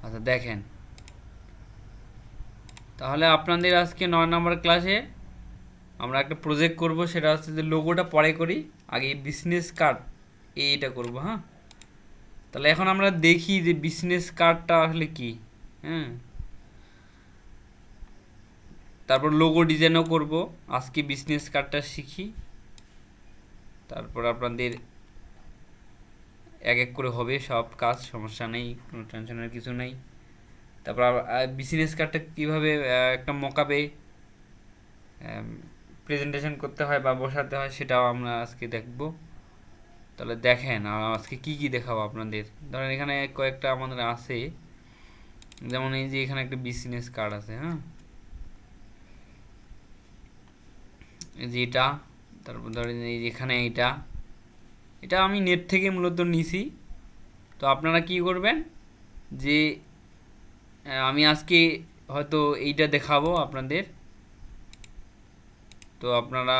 আচ্ছা দেখেন, তাহলে আপনাদের আজকে 9 নম্বর ক্লাসে আমরা একটা প্রজেক্ট করব, সেটা হচ্ছে যে লোগোটা পরে করি, আগে বিজনেস কার্ড এইটা করব। হ্যাঁ, তাহলে এখন আমরা দেখি যে বিজনেস কার্ডটা আসলে কি। হ্যাঁ, তারপর লোগো ডিজাইনও করব, আজকে বিজনেস কার্ডটা শিখি, তারপর আপনাদের এক এক করে হবে সব কাজ, সমস্যা নেই, কোনো টেনশনের কিছু নেই। তারপর বিজনেস কার্ডটা কীভাবে একটা মকআপে প্রেজেন্টেশন করতে হয় বা বসাতে হয় সেটাও আমরা আজকে দেখব। তাহলে দেখেন আজকে কি কি দেখাবো আপনাদের। ধরেন এখানে কয়েকটা আমাদের আছে, যেমন এই যে এখানে একটা বিজনেস কার্ড আছে। হ্যাঁ, এই যে এটা, তারপর ধরেন এই যে এখানে এটা, এটা আমি নেট থেকে মূলত নিছি। তো আপনারা কি করবেন যে আমি আজকে হয়তো এইটা দেখাবো আপনাদের, তো আপনারা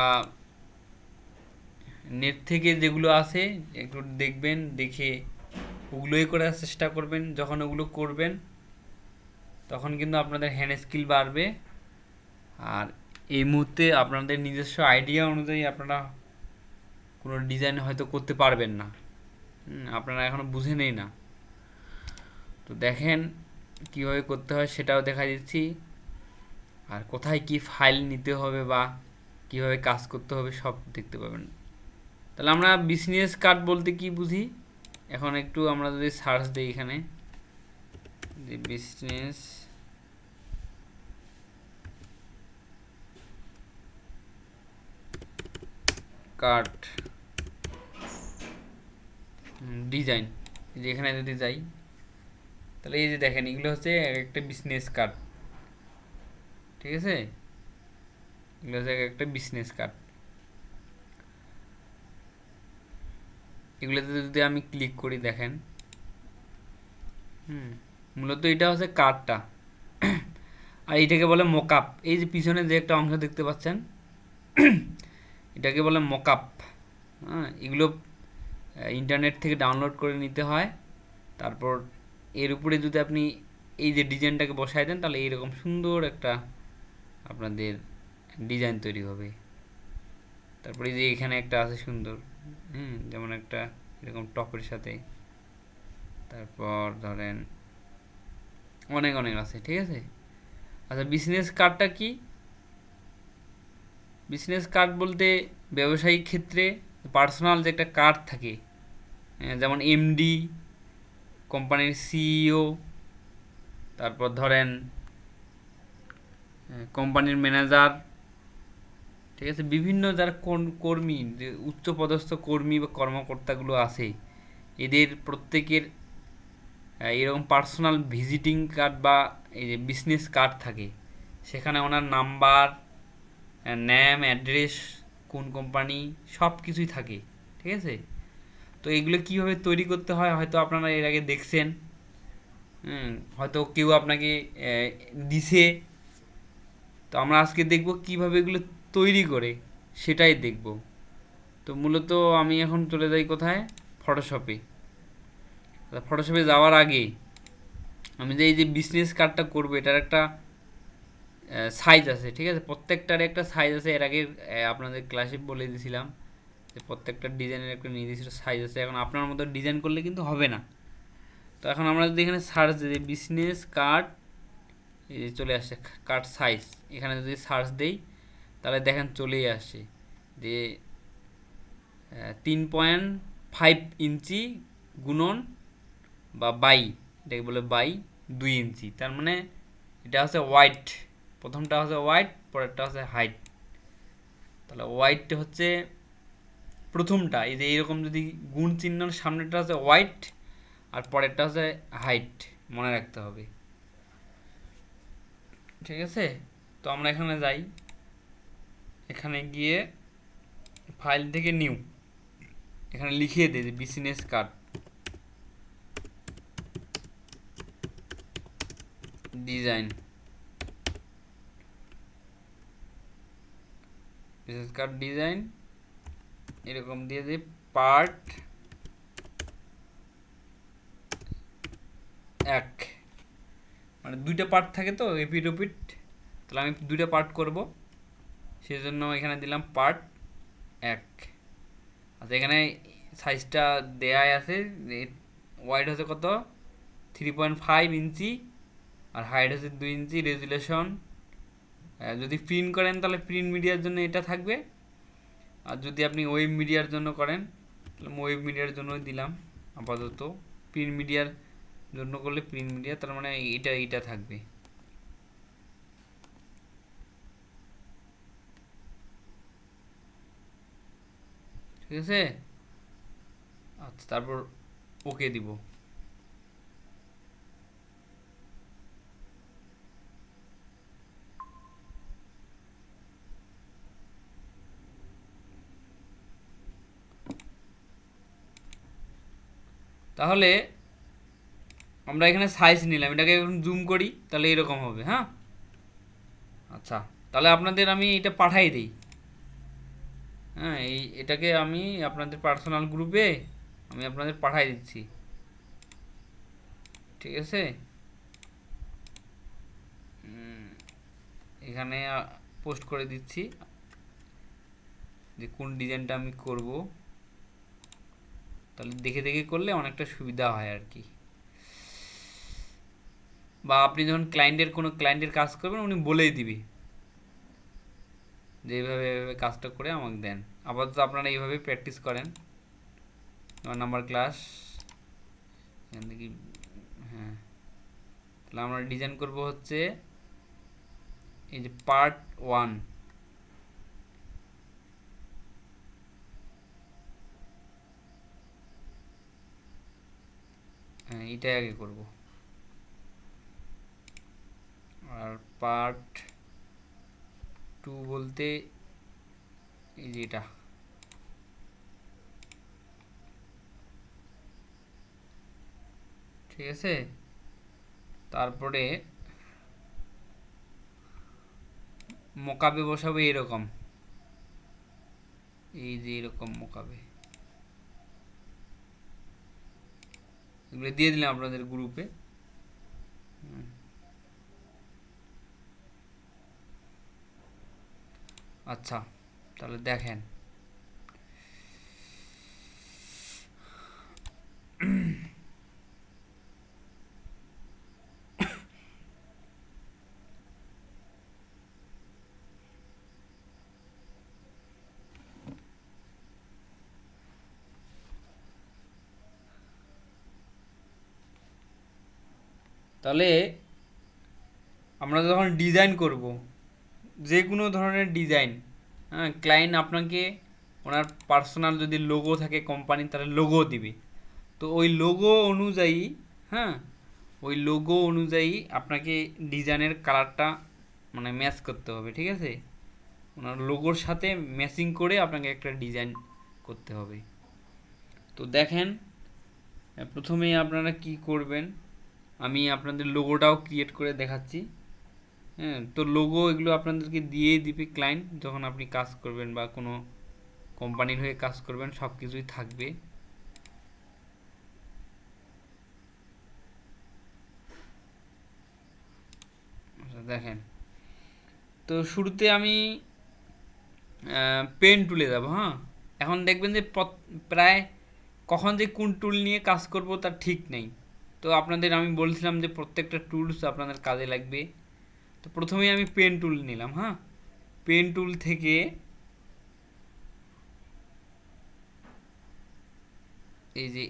নেট থেকে যেগুলো আছে একটু দেখবেন, দেখে ওগুলোই করার চেষ্টা করবেন। যখন ওগুলো করবেন তখন কিন্তু আপনাদের হ্যান্ড স্কিল বাড়বে। আর এই মুহূর্তে আপনাদের নিজস্ব আইডিয়া অনুযায়ী আপনারা কোনো ডিজাইন হয়তো করতে পারবেন না, আপনারা এখনও বুঝেনই না। তো দেখেন কীভাবে করতে হয় সেটাও দেখা দিচ্ছি, আর কোথায় কি ফাইল নিতে হবে বা কীভাবে কাজ করতে হবে সব দেখতে পাবেন। তাহলে আমরা বিজনেস কার্ড বলতে কি বুঝি, এখন একটু আমরা যদি সার্চ দিই এখানে যে বিজনেস কার্ড ডিজাইন, যে এখানে যদি যাই তাহলে এই যে দেখেন এগুলো হচ্ছে একটা বিজনেস কার্ড। ঠিক আছে, এগুলো হচ্ছে একটা বিজনেস কার্ড। এগুলোতে যদি আমি ক্লিক করি দেখেন, মূলত এটা হচ্ছে কার্ডটা, আর এটাকে বলে মকআপ। এই যে পিছনে যে একটা অংশ দেখতে পাচ্ছেন এটাকে বলে মকআপ। হ্যাঁ, এগুলো ইন্টারনেট থেকে ডাউনলোড করে নিতে হয়। তারপর এর উপরে যদি আপনি এই যে ডিজাইনটাকে বসায় দেন তাহলে এইরকম সুন্দর একটা আপনাদের ডিজাইন তৈরি হবে। তারপরে এই যে এখানে একটা আছে সুন্দর, যেমন একটা এরকম টপের সাথে, তারপর ধরেন অনেক অনেক আছে। ঠিক আছে, আচ্ছা বিজনেস কার্ডটা কি? বিজনেস কার্ড বলতে ব্যবসায়িক ক্ষেত্রে পার্সোনাল যে একটা কার্ড থাকে, যেমন এমডি, কোম্পানির সিইও, তারপর ধরেন কোম্পানির ম্যানেজার, ঠিক আছে, বিভিন্ন যারা কর্মী, যে উচ্চপদস্থ কর্মী বা কর্মকর্তাগুলো আছে, এদের প্রত্যেকের এরকম পার্সোনাল ভিজিটিং কার্ড বা এই যে বিজনেস কার্ড থাকে। সেখানে ওনার নাম্বার, নেম, অ্যাড্রেস, কোন কোম্পানি, সব কিছুই থাকে। ঠিক আছে, তো এগুলো কীভাবে তৈরি করতে হয় হয়তো আপনারা এর আগে দেখছেন, হয়তো কেউ আপনাকে দিছে। তো আমরা আজকে দেখব কিভাবে এগুলো তৈরি করে, সেটাই দেখব। তো মূলত আমি এখন চলে যাই কোথায়, ফটোশপে। ফটোশপে যাওয়ার আগে আমি যে এই যে বিজনেস কার্ডটা করবো এটার একটা সাইজ আছে। ঠিক আছে, প্রত্যেকটার একটা সাইজ আছে, এর আগে আপনাদের ক্লাসে বলে দিয়েছিলাম যে প্রত্যেকটা ডিজাইনের একটা নির্দিষ্ট সাইজ আছে। এখন আপনার মতো ডিজাইন করলে কিন্তু হবে না। তো এখন আমরা যদি এখানে সার্চ দিই বিজনেস কার্ড, এই যে চলে আসছে কার্ড সাইজ, এখানে যদি সার্চ দেই তাহলে দেখেন চলেই আসে যে 3.5 ইঞ্চি গুণন বা বাই, এটাকে বলে বাই 2 ইঞ্চি। তার মানে এটা হচ্ছে হোয়াইট, প্রথমটা হচ্ছে হোয়াইট, পরেরটা হচ্ছে হাইট। তাহলে হোয়াইট হচ্ছে প্রথমটা, এই যে এইরকম যদি গুণ চিহ্নর সামনেটা হচ্ছে হোয়াইট আর পরেরটা হচ্ছে হাইট, মনে রাখতে হবে। ঠিক আছে, তো আমরা এখানে যাই, এখানে গিয়ে ফাইল থেকে নিউ, এখানে লিখিয়ে দিই যে business card design, business card design এরকম দিয়ে দিই পার্ট 1। মানে দুইটা পার্ট থাকে তো এপিট ওপিট, তাহলে আমি দুইটা পার্ট করব, সেজন্য এখানে দিলাম পার্ট 1। আচ্ছা এখানে সাইজটা দেয়াই আছে, ওয়াইড হচ্ছে কত 3.5 ইঞ্চি, আর হাইট হচ্ছে 2 ইঞ্চি, রেজুলেশন যদি প্রিন্ট করেন তাহলে প্রিন্ট মিডিয়ার জন্য এটা থাকবে, আর যদি আপনি ওয়েব মিডিয়ার জন্য করেন তাহলে ওয়েব মিডিয়ার জন্য দিলাম আপাতত। প্রিন্ট মিডিয়ার জন্য করলে প্রিন্ট মিডিয়া, তার মানে এটা থাকবে। ঠিক আছে, আচ্ছা তারপর ওকে দিব। তাহলে আমরা এখানে সাইজ নিলাম, এটাকে এখন জুম করি তাহলে এরকম হবে। হ্যাঁ, আচ্ছা তাহলে আপনাদের আমি এটা পাঠাই দিই। হ্যাঁ, এটাকে আমি আপনাদের পার্সোনাল গ্রুপে আমি আপনাদের পাঠাই দিচ্ছি। ঠিক আছে, এখানে পোস্ট করে দিচ্ছি যে কোন ডিজাইনটা আমি করব, তাহলে দেখে দেখে করলে অনেকটা সুবিধা হয় আর কি। বা আপনি যখন কোনো ক্লায়েন্টের কাজ করবেন উনি বলেই দিবি যে এইভাবে এইভাবে কাজটা করে আমাকে দেন। আপাতত আপনারা এইভাবে প্র্যাকটিস করেন। 9 নাম্বার ক্লাস এখান থেকে। হ্যাঁ, তাহলে আমরা ডিজাইন করব হচ্ছে এই যে পার্ট 1। হ্যাঁ, এটাই আগে করব। আর পার্ট 2 বলতে এই যে এটা। ঠিক আছে, তারপরে মোকাবে বসাবো এরকম, এই যে এরকম মোকাবে, এগুলো দিয়ে দিলাম আপনাদের গ্রুপে। আচ্ছা তাহলে দেখেন, তাহলে আমরা যখন ডিজাইন করব যে কোনো ধরনের ডিজাইন, হ্যাঁ, ক্লায়েন্ট আপনাকে ওনার পার্সোনাল যদি লোগো থাকে কোম্পানি তাহলে লোগো দিবে, তো ওই লোগো অনুযায়ী, হ্যাঁ, ওই লোগো অনুযায়ী আপনাকে ডিজাইনের কালারটা মানে ম্যাচ করতে হবে। ঠিক আছে, ওনার লোগোর সাথে ম্যাচিং করে আপনাকে একটা ডিজাইন করতে হবে। তো দেখেন, প্রথমেই আপনারা কি করবেন, আমি আপনাদের লোগোটাও ক্রিয়েট করে দেখাচ্ছি। হ্যাঁ, তো লোগো এগুলো আপনাদেরকে দিয়ে দিবে ক্লায়েন্ট যখন আপনি কাজ করবেন বা কোনো কোম্পানির হয়ে কাজ করবেন, সব কিছুই থাকবে। আচ্ছা দেখেন, তো শুরুতে আমি পেন টুলে যাব। হ্যাঁ, এখন দেখবেন যে প্রায় কখন যে কোন টুল নিয়ে কাজ করব তার ঠিক নেই। তো আপনাদের আমি বলছিলাম যে প্রত্যেকটা টুলস আপনাদের কাজে লাগবে। তো প্রথমেই আমি পেন টুল নিলাম। হ্যাঁ, পেন টুল থেকে এই যে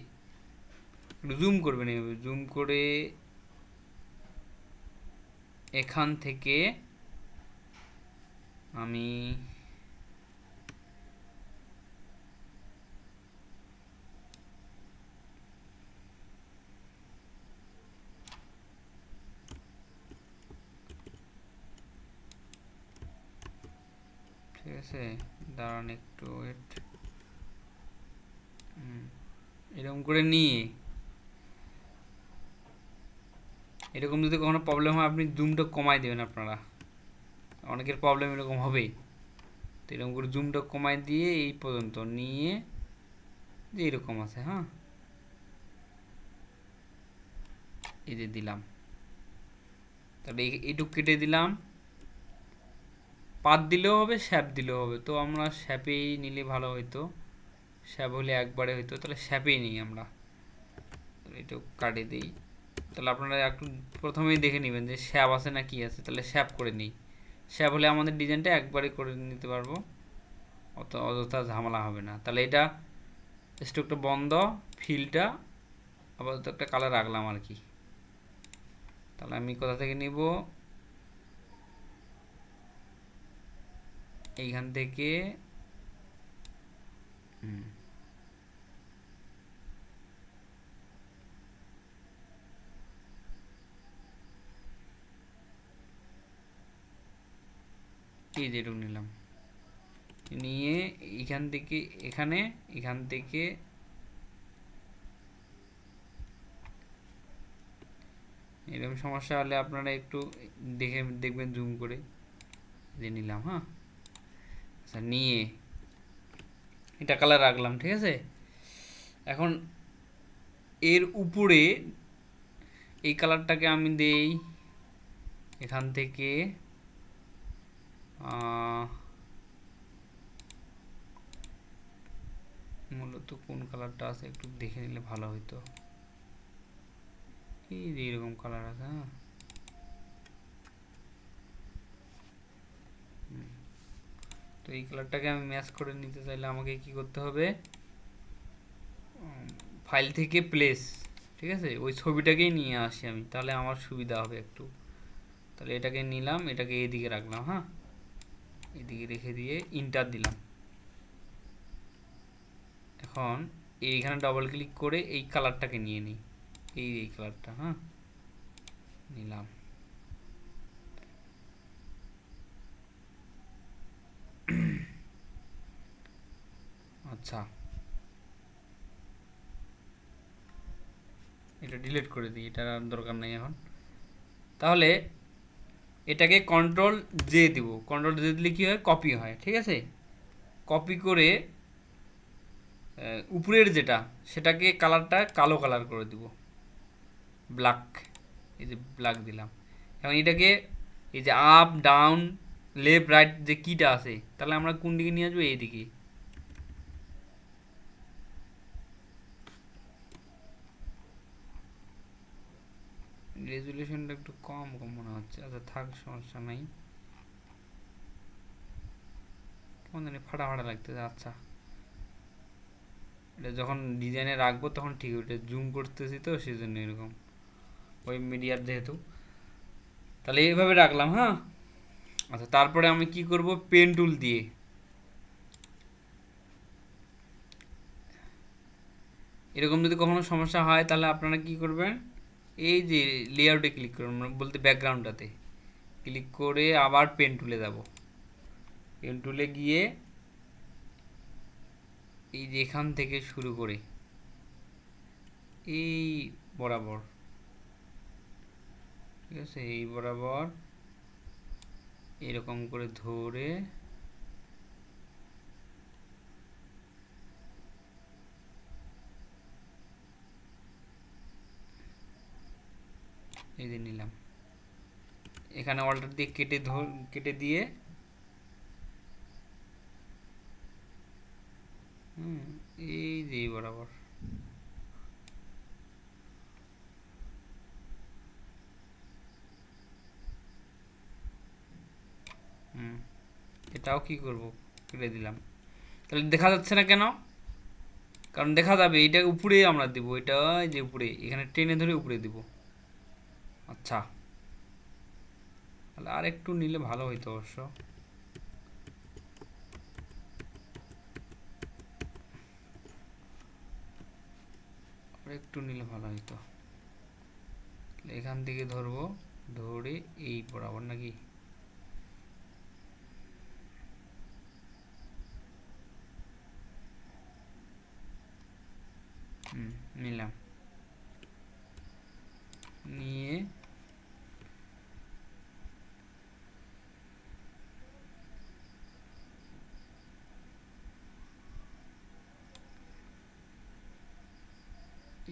জুম করবেন, এইভাবে জুম করে এখান থেকে আমি ঠিক আছে, দাঁড়ান একটু ওয়েট। এরকম করে নিয়ে এরকম যদি কখনো প্রবলেম হয় আপনি জুমটা কমাই দেবেন। আপনারা অনেকের প্রবলেম এরকম হবেই, তো এরকম করে জুমটা কমাই দিয়ে এই পর্যন্ত নিয়ে যে এরকম আছে। হ্যাঁ, এই যে দিলাম। তাহলে এইটুকু কেটে দিলাম। পাত দিলেও হবে, শ্যাপ দিলেও হবে, তো আমরা শ্যাপেই নিলে ভালো হইতো। শ্যাপ হলে একবারে হইতো, তাহলে শ্যাপেই নিই আমরা। একটু কাটে দিই। তাহলে আপনারা একটু প্রথমেই দেখে নেবেন যে শ্যাপ আছে না কি আছে, তাহলে শ্যাপ করে নিই। শ্যাপ হলে আমাদের ডিজাইনটা একবারে করে নিতে পারবো, অযথা ঝামেলা হবে না। তাহলে এটা স্ট্রোকটা বন্ধ, ফিলটা আপাতত একটা কালার রাখলাম আর কি। তাহলে আমি কোথা থেকে নিব, এইখান থেকে। এই যেটুকু নিলাম, নিয়ে এখান থেকে এখানে, এখান থেকে এরকম সমস্যা হলে আপনারা একটু দেখবেন জুম করে যে নিলাম। হ্যাঁ, আচ্ছা, নিয়ে এটা কালার রাখলাম, ঠিক আছে। এখন এর উপরে এই কালারটাকে আমি দেই এখান থেকে মূলত কোন কালারটা আছে একটু দেখে নিলে ভালো হইতো। এই যে এরকম কালার আছে। হ্যাঁ, তো এই কালারটাকে আমি ম্যাচ করে নিতে চাইলে আমাকে কি করতে হবে, ফাইল থেকে প্লেস, ঠিক আছে, ওই ছবিটাকেই নিয়ে আসি আমি, তাহলে আমার সুবিধা হবে একটু। তাহলে এটাকে নিলাম, এটাকে এইদিকে রাখলাম। হ্যাঁ, এদিকে রেখে দিয়ে ইন্টার দিলাম। এখন এইখানে ডবল ক্লিক করে এই কালারটাকে নিয়ে নিই, এই কালারটা। হ্যাঁ, নিলাম। আচ্ছা, এটা ডিলিট করে দিই, এটার আর দরকার নেই এখন। তাহলে এটাকে কন্ট্রোল জে দিব, কন্ট্রোল জে দিলে কী হয়, কপি হয়, ঠিক আছে। কপি করে উপরের যেটা, সেটাকে কালারটা কালো কালার করে দিব, ব্ল্যাক। এই যে ব্ল্যাক দিলাম। এখন এটাকে এই যে আপ ডাউন লেফট রাইট যে কিটা আছে, তাহলে আমরা কোন দিকে নিয়ে আসবো, এইদিকে। রেজুলেশনটা একটু কম কম মনে হচ্ছে। আচ্ছা থাক, সমস্যা নাই। কেমন জানি ফাটা ফাটা লাগতেছে। আচ্ছা, এটা যখন ডিজাইনে রাখবো তখন ঠিক, ওটা জুম করতেছি তো সেই জন্য এরকম, ওয়েব মিডিয়ার যেহেতু। তাহলে এইভাবে রাখলাম। হ্যাঁ, আচ্ছা, তারপরে আমি কি করব, পেন টুল দিয়ে এরকম যদি কখনো সমস্যা হয় তাহলে আপনারা কি করবেন, এই যে লেআউটে ক্লিক করবেন, বলতে ব্যাকগ্রাউন্ডটাতে ক্লিক করে আবার পেন টুলে যাব। পেন টুলে গিয়ে এই যে এখান থেকে শুরু করে এই বরাবর, ঠিক আছে, এই বরাবর এরকম করে ধরে এই যে নিলাম। এখানে অল্টার দিয়ে কেটে দিয়ে এই যে এই বরাবর এটাও কি করব, কেটে দিলাম। তাহলে দেখা যাচ্ছে না কেন, কারণ দেখা যাবে এটা উপরে আমরা দিব, এটা যে উপরে, এখানে টেনে ধরে উপরে দিব। আচ্ছা, তাহলে আর একটু নিলে ভালো হইতো অবশ্য, আর একটু নিলে ভালো হইতো। এখান থেকে ধরবো, ধরে এই বরাবর নাকি, নিলাম। নিয়ে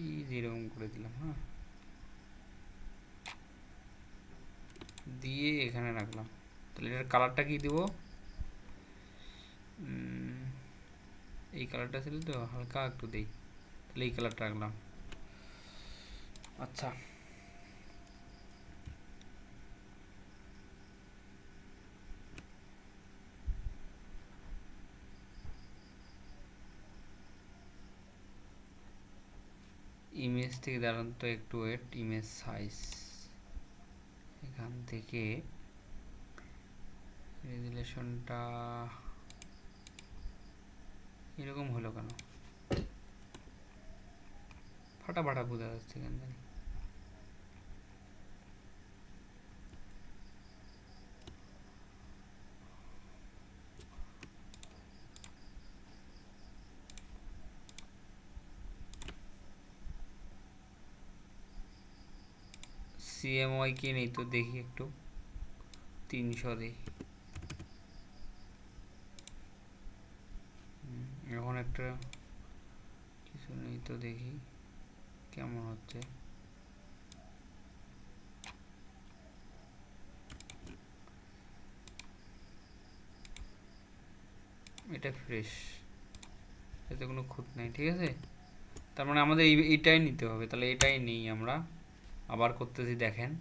এই যেরকম করে দিলাম। হ্যাঁ, দিয়ে এখানে রাখলাম। তাহলে এটার কালারটা কি দিব? এই কালারটা ছিল তো, হালকা একটু দেই, তাহলে এই কালারটা রাখলাম। আচ্ছা, ইমেজ থেকে দাঁড়ান তো একটু ওয়েট, ইমেজ সাইজ এখান থেকে রেজুলেশনটা এরকম হলো কেন? ফাটা ফাটা বোঝা যাচ্ছে কেন জানি। সিএমওয়াই কে নেই তো, দেখি একটু 300 দিই। এখন একটা কিছু নেই তো, দেখি কেমন হচ্ছে। এটা ফ্রেশ, এতে কোনো খুঁত নাই, ঠিক আছে। তার মানে আমাদের এইটাই নিতে হবে, তাহলে এটাই নেই আমরা। আবার করতেছি, দেখেন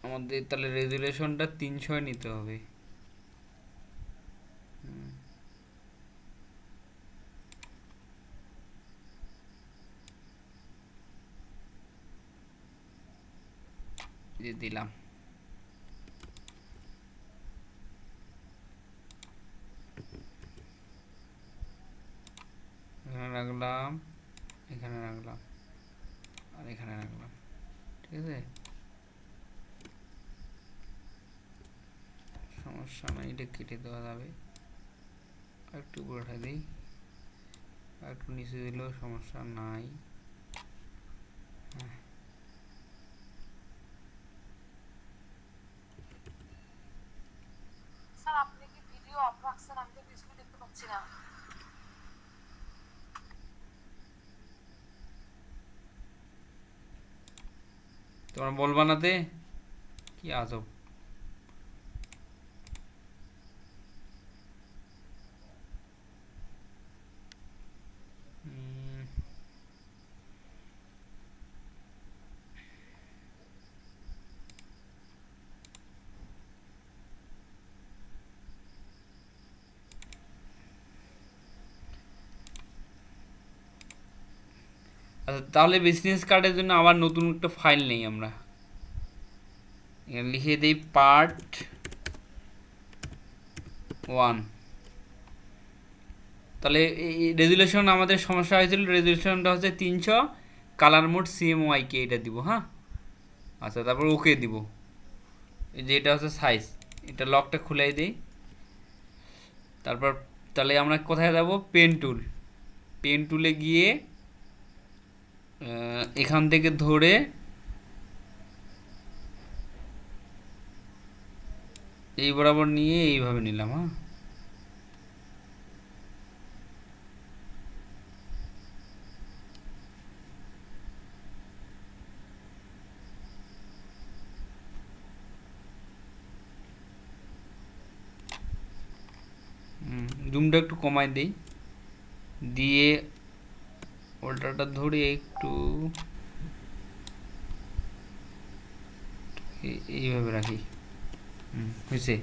আমাদের তাহলে রেজুলেশনটা 300 নিতে হবে। দিলাম, এখানে রাখলাম, এখানে রাখলাম, আর এখানে রাখলাম, ঠিক আছে। সমস্যা নাই, এটা কেটে দেওয়া যাবে। একটু উপরে উঠাই দিই, একটু নিচে দিলেও সমস্যা নাই। স্যার আপনি কি ভিডিও অফ রাখছেন? আমি তো কিছুই দেখতে পাচ্ছি না। তোমার বলবা না তে, কি আজব। আচ্ছা, তাহলে বিজনেস কার্ডের জন্য আবার নতুন একটা ফাইল নেই আমরা, লিখে দিই পার্ট 1। তাহলে এই রেজুলেশন আমাদের সমস্যা হয়েছিল, রেজুলেশনটা হচ্ছে 300, কালার মোড সিএমওয়াইকে এটা দিব, হ্যাঁ। আচ্ছা, তারপর ওকে দিব। এই যে এটা হচ্ছে সাইজ, এটা লকটা খুলাই দিই। তারপর তাহলে আমরা কোথায় যাব? পেন টুল, পেন টুলে গিয়ে এখান থেকে ধরে এই বরাবর নিয়ে এইভাবে নিলাম, হ্যাঁ। জুমটা একটু কমাই দিই, দিয়ে ওল্টারটা ধরে একটু এইভাবে রাখি। হয়েছে।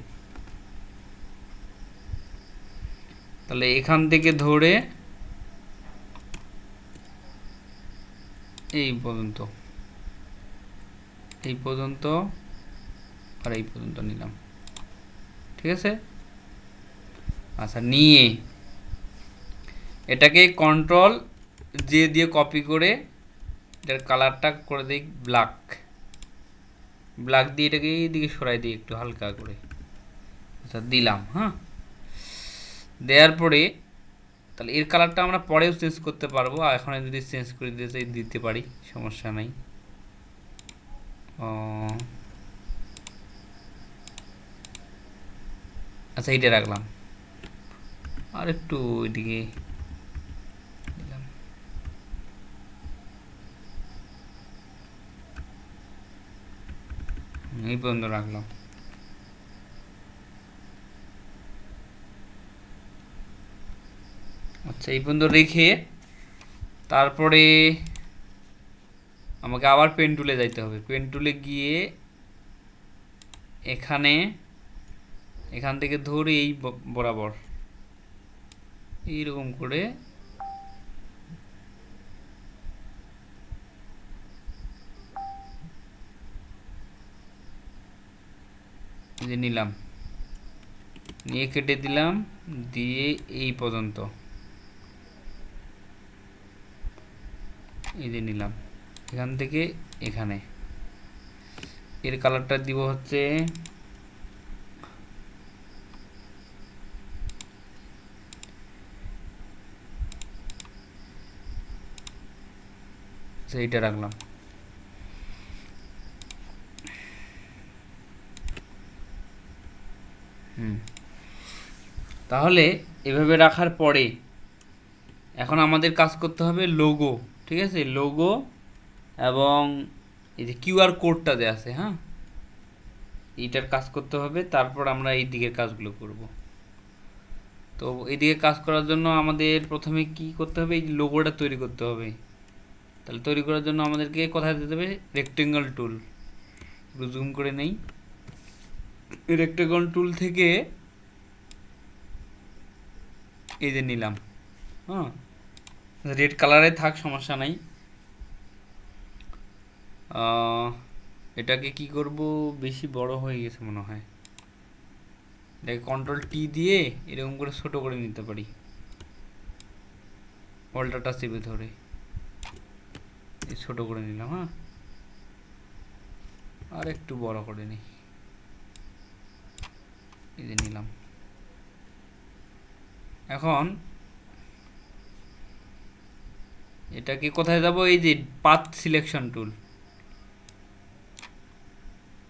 তাহলে এখান থেকে ধরে এই পর্যন্ত, এই পর্যন্ত আর এই পর্যন্ত নিলাম, ঠিক আছে। আচ্ছা, নিয়ে এটাকে কন্ট্রোল জে দিয়ে কপি করে এটার কালারটা করে দিই ব্ল্যাক, ব্ল্যাক দিয়ে এটাকে এইদিকে সরাই দিই একটু হালকা করে। আচ্ছা, দিলাম, হ্যাঁ। দেওয়ার পরে তাহলে এর কালারটা আমরা পরেও চেঞ্জ করতে পারবো, আর এখন যদি চেঞ্জ করে দিতে চাই দিতে পারি, সমস্যা নাই। আচ্ছা, এইটা রাখলাম, আর একটু ওইদিকে দিলাম। এই পর্যন্ত রাখলাম। আচ্ছা, এই পর্যন্ত রেখে তারপরে আমাকে আবার পেন টুলে যাইতে হবে। পেন টুলে গিয়ে এখান থেকে ধরে এই বরাবর এইরকম করে যে নিলাম, নিয়ে কেটে দিলাম, দিয়ে এই পর্যন্ত এই যে নিলাম, এখান থেকে এখানে। এর কালারটা দিব হচ্ছে এইটা রাখলাম। তাহলে এভাবে রাখার পরে এখন আমাদের কাজ করতে হবে লোগো, ঠিক আছে? লোগো এবং এই যে কিউআর কোডটা যে আছে, হ্যাঁ, এইটার কাজ করতে হবে। তারপর আমরা এই দিকের কাজগুলো করব। তো এইদিকে কাজ করার জন্য আমাদের প্রথমে কি করতে হবে? এই লোগোটা তৈরি করতে হবে। তাহলে তৈরি করার জন্য আমাদেরকে কোথায় যেতে হবে? রেক্টেঙ্গল টুল। একটু জুম করে নেই। রেক্টেঙ্গল টুল থেকে এই যে নিলাম, হ্যাঁ, রেড কালারে থাক, সমস্যা নাই। এটাকে কি করব? বেশি বড় হয়ে গেছে মনে হয়। এটাকে কন্ট্রোল টি দিয়ে এরকম করে ছোট করে নিতে পারি, অল্টারটা চেপে ধরে ছোট করে নিলাম। হ্যাঁ, আর একটু বড় করে নিই, এই যে নিলাম। এখন এটাকে কোথায় যাব? এই যে path selection tool,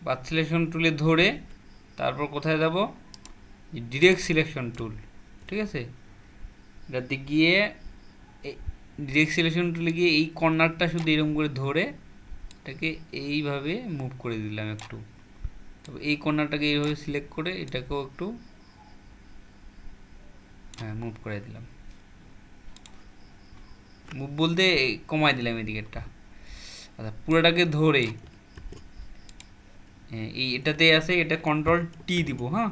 path selection টুলে ধরে তারপর কোথায় যাব? ডিরেক্ট সিলেকশন টুল, ঠিক আছে? এটাতে গিয়ে ডিরেক্ট সিলেকশন টুলে গিয়ে এই কর্নারটা শুধু এরকম করে ধরে এটাকে এইভাবে মুভ করে দিলাম একটু। তবে এই কর্নারটাকে এইভাবে সিলেক্ট করে এটাকেও একটু, হ্যাঁ, মুভ করে দিলাম। মুভ বলতে কমাই দিলাম এদিকেরটা। আচ্ছা, পুরোটাকে ধরে এই এটাতে আছে, এটা কন্ট্রোল টি দিব। হ্যাঁ,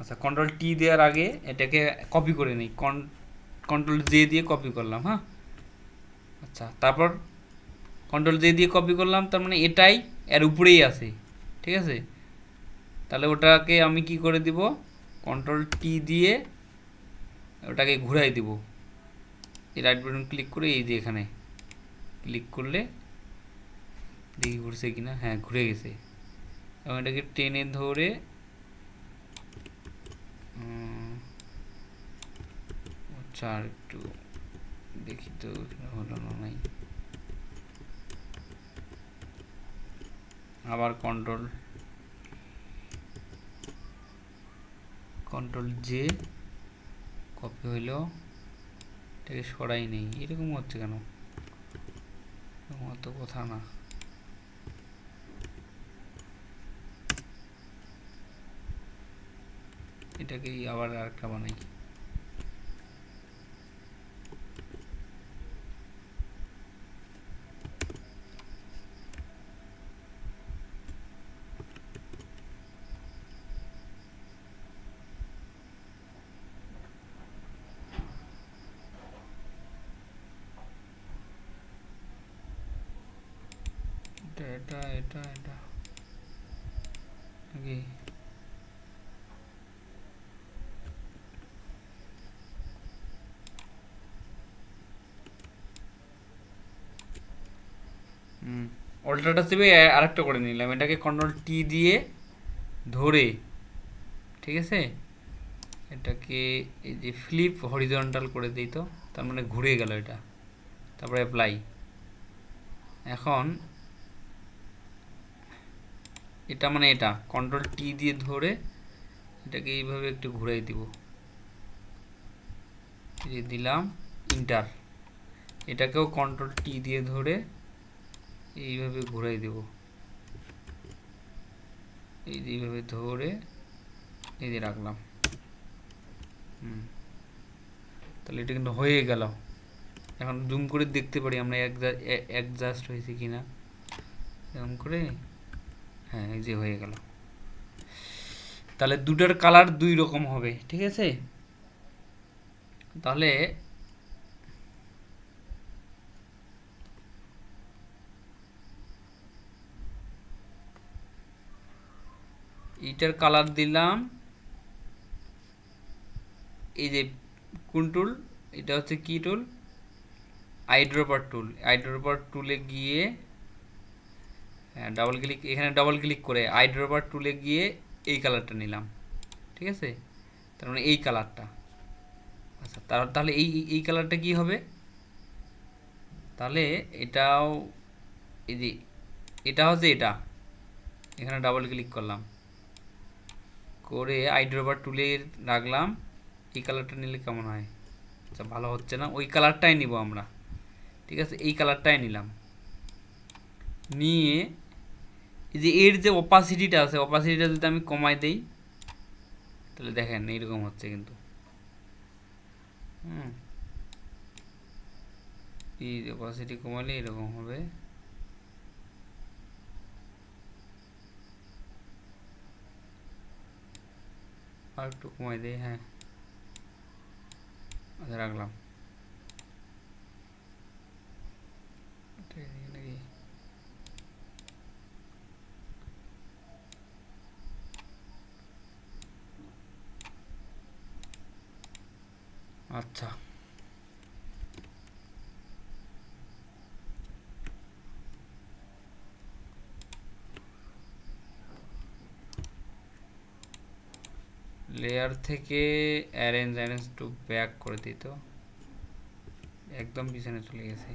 আচ্ছা, কন্ট্রোল টি দেওয়ার আগে এটাকে কপি করে নিই। কন্ট্রোল জে দিয়ে কপি করলাম। হ্যাঁ, আচ্ছা, তারপর কন্ট্রোল জে দিয়ে কপি করলাম, তার মানে এটাই এর উপরেই আছে, ঠিক আছে? তাহলে ওটাকে আমি কি করে দিব? কন্ট্রোল টি দিয়ে ওটাকে ঘুরাই দিব। এই রাইট বাটন ক্লিক করে এই যে এখানে ক্লিক করলে দেখি ঘুরছে কিনা। হ্যাঁ, ঘুরে গেছে। এবং এটাকে টেনে ধরে আচ্ছা, আর একটু দেখি তো হলো না, নাই। আবার কন্ট্রোল জে কপি হইল, এটাকে সরাই নেই। এরকম হচ্ছে কেন? এরকম অত কথা না। এটাকেই আবার আরেকটা বানাই। এটা এটা এটা এটা নাকি? অল্টারটা চেপে আরেকটা করে নিলাম। এটাকে কন্ট্রোল টি দিয়ে ধরে, ঠিক আছে, এটাকে এই যে ফ্লিপ হরিজন্টাল করে দিই, তো তার মানে ঘুরে গেল এটা। তারপরে অ্যাপ্লাই। এখন এটা মানে এটা কন্ট্রোল টি দিয়ে ধরে এটাকে এইভাবে একটু ঘুরাই দিব, এই দিলাম, ইন্টার। এটাকেও কন্ট্রোল টি দিয়ে ধরে এইভাবে ঘুরাই দেব। এই যে এইভাবে ধরে এই যে রাখলাম। তাহলে এটা কিন্তু হয়ে গেল। এখন জুম করে দেখতে পারি আমরা অ্যাডজাস্ট হয়েছে কিনা, এরকম করে। হ্যাঁ, এই যে হয়ে গেল। তাহলে দুটার কালার দুই রকম হবে, ঠিক আছে। তাহলে এইটার কালার দিলাম, এই যে কোন টুল, এটা হচ্ছে কি টুল, আইড্রপার টুল। আইড্রপার টুলে গিয়ে ডাবল ক্লিক, এখানে ডাবল ক্লিক করে আইড্রপার টুলে গিয়ে এই কালারটা নিলাম, ঠিক আছে। তার মানে এই কালারটা। আচ্ছা, তাহলে এই এই কালারটা কি হবে, তাহলে এটাও এই যে এটা হচ্ছে এটা, এখানে ডাবল ক্লিক করলাম করে আইড্রপার টুলে রাখলাম। এই কালারটা নিলে কেমন হয়? আচ্ছা, ভালো হচ্ছে না, ওই কালারটাই নিব আমরা, ঠিক আছে। এই কালারটাই নিলাম, নিয়ে এই যে এর যে অপাসিটিটা আছে, অপাসিটিটা যদি আমি কমাই দেই, তাহলে দেখেন এইরকম হচ্ছে কিন্তু। এই অপাসিটি কমালে এরকম হবে। আর একটু কমাই দেই, হ্যাঁ, আচ্ছা রাখলাম। নাকি আচ্ছা, লেয়ার থেকে অ্যারেঞ্জ টু ব্যাক করে দিই, তো একদম পিছনে চলে গেছে।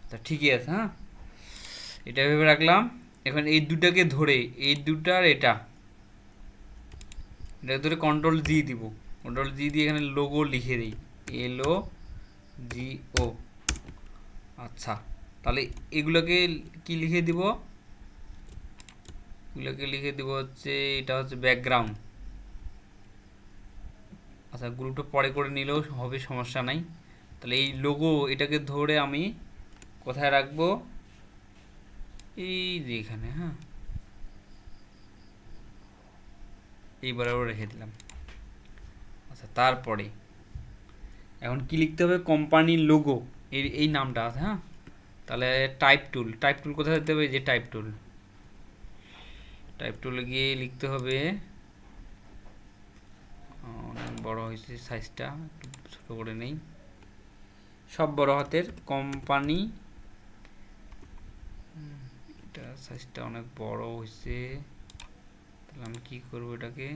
আচ্ছা, ঠিকই আছে, হ্যাঁ, এটা ভেবে রাখলাম। এখন এই দুটাকে ধরে, এই দুটার এটা ধরে কন্ট্রোল জি দিব, কন্ট্রোল জি দিয়ে এখানে লোগো লিখে দিই, LOGO। আচ্ছা, তাহলে এগুলোকে কি লিখে দিব, এগুলোকে লিখে দিব হচ্ছে, এটা হচ্ছে ব্যাকগ্রাউন্ড। আচ্ছা, গ্রুপটা পরে করে নিলেও হবে, সমস্যা নাই। তাহলে এই লোগো এটাকে ধরে আমি কোথায় রাখবো, এই যে এখানে, হ্যাঁ, এই বরাবর রেখে দিলাম। আচ্ছা, তারপরে এখন কি লিখতে হবে, কোম্পানির লোগো, এই নামটা আছে, হ্যাঁ। তাহলে টাইপ টুল কোথায় দিতে হবে, যে টাইপ টুলে গিয়ে লিখতে হবে, অনেক বড় হয়েছে সাইজটা, একটু ছোটো করে নেই, সব বড় হাতের, কোম্পানি। এটা সাইজটা অনেক বড় হয়েছে, তাহলে আমি কি করব, এটাকে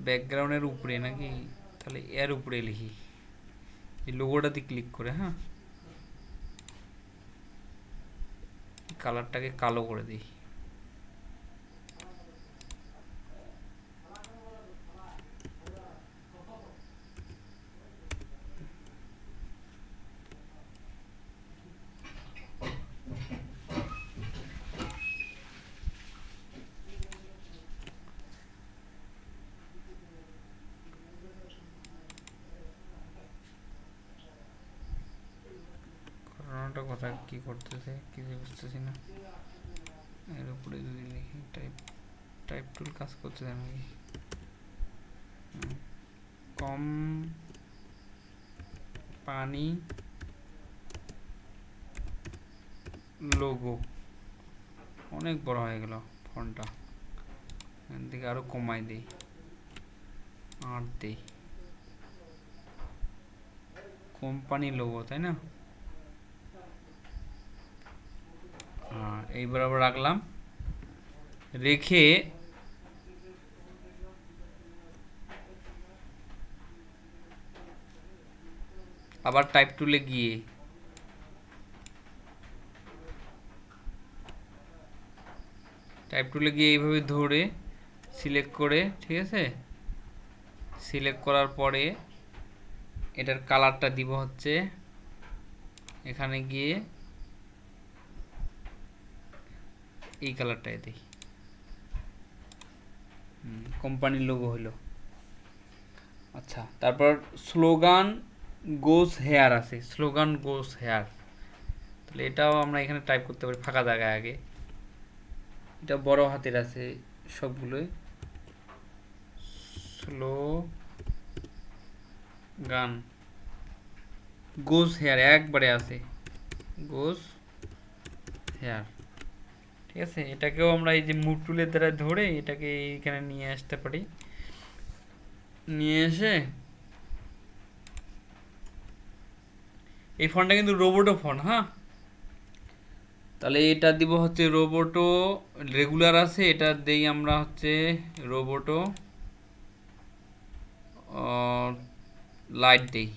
ব্যাকগ্রাউন্ডের উপরে নাকি, তাহলে এর উপরে লিখি, এই লোগোটাতে ক্লিক করে, হ্যাঁ, কালারটাকে কালো করে দিই। ঘটনাটা কথা কি করতেছে কিছু বুঝতেছি না। এর উপরে যদি লিখি টাইপ টুল কাজ করতেছে নাকি, কম পানি লোগো, অনেক বড় হয়ে গেল ফন্টটা, এখান থেকে আরো কমাই দেই, 8 দেই, কোম্পানি লোগো, তাই না। এই বরাবর রাখলাম, রেখে আবার টাইপ টুলে গিয়ে এইভাবে ধরে সিলেক্ট করে, ঠিক আছে, সিলেক্ট করার পরে এটার কালারটা দিব হচ্ছে এখানে গিয়ে এই কালারটাই দিই, কোম্পানির লোগো হলো। আচ্ছা, তারপর স্লোগান গোস হেয়ার আছে, স্লোগান গোস হেয়ার, তাহলে এটাও আমরা এখানে টাইপ করতে পারি ফাঁকা জায়গায় আগে। এটা বড় হাতের আছে সবগুলোই, স্লোগান গোস হেয়ার একবারে আছে, গোস হেয়ার। ঠিক আছে, এটাকেও আমরা এই যে মুভ টুলের দ্বারা ধরে এটাকে এইখানে নিয়ে আসতে পারি, নিয়ে এসে এই ফন্টটা কিন্তু রোবোটো ফন্ট, হ্যাঁ। তাহলে এটা দিব হচ্ছে রোবোটো, রেগুলার আছে এটা দেই আমরা হচ্ছে রোবোটো লাইট দেই।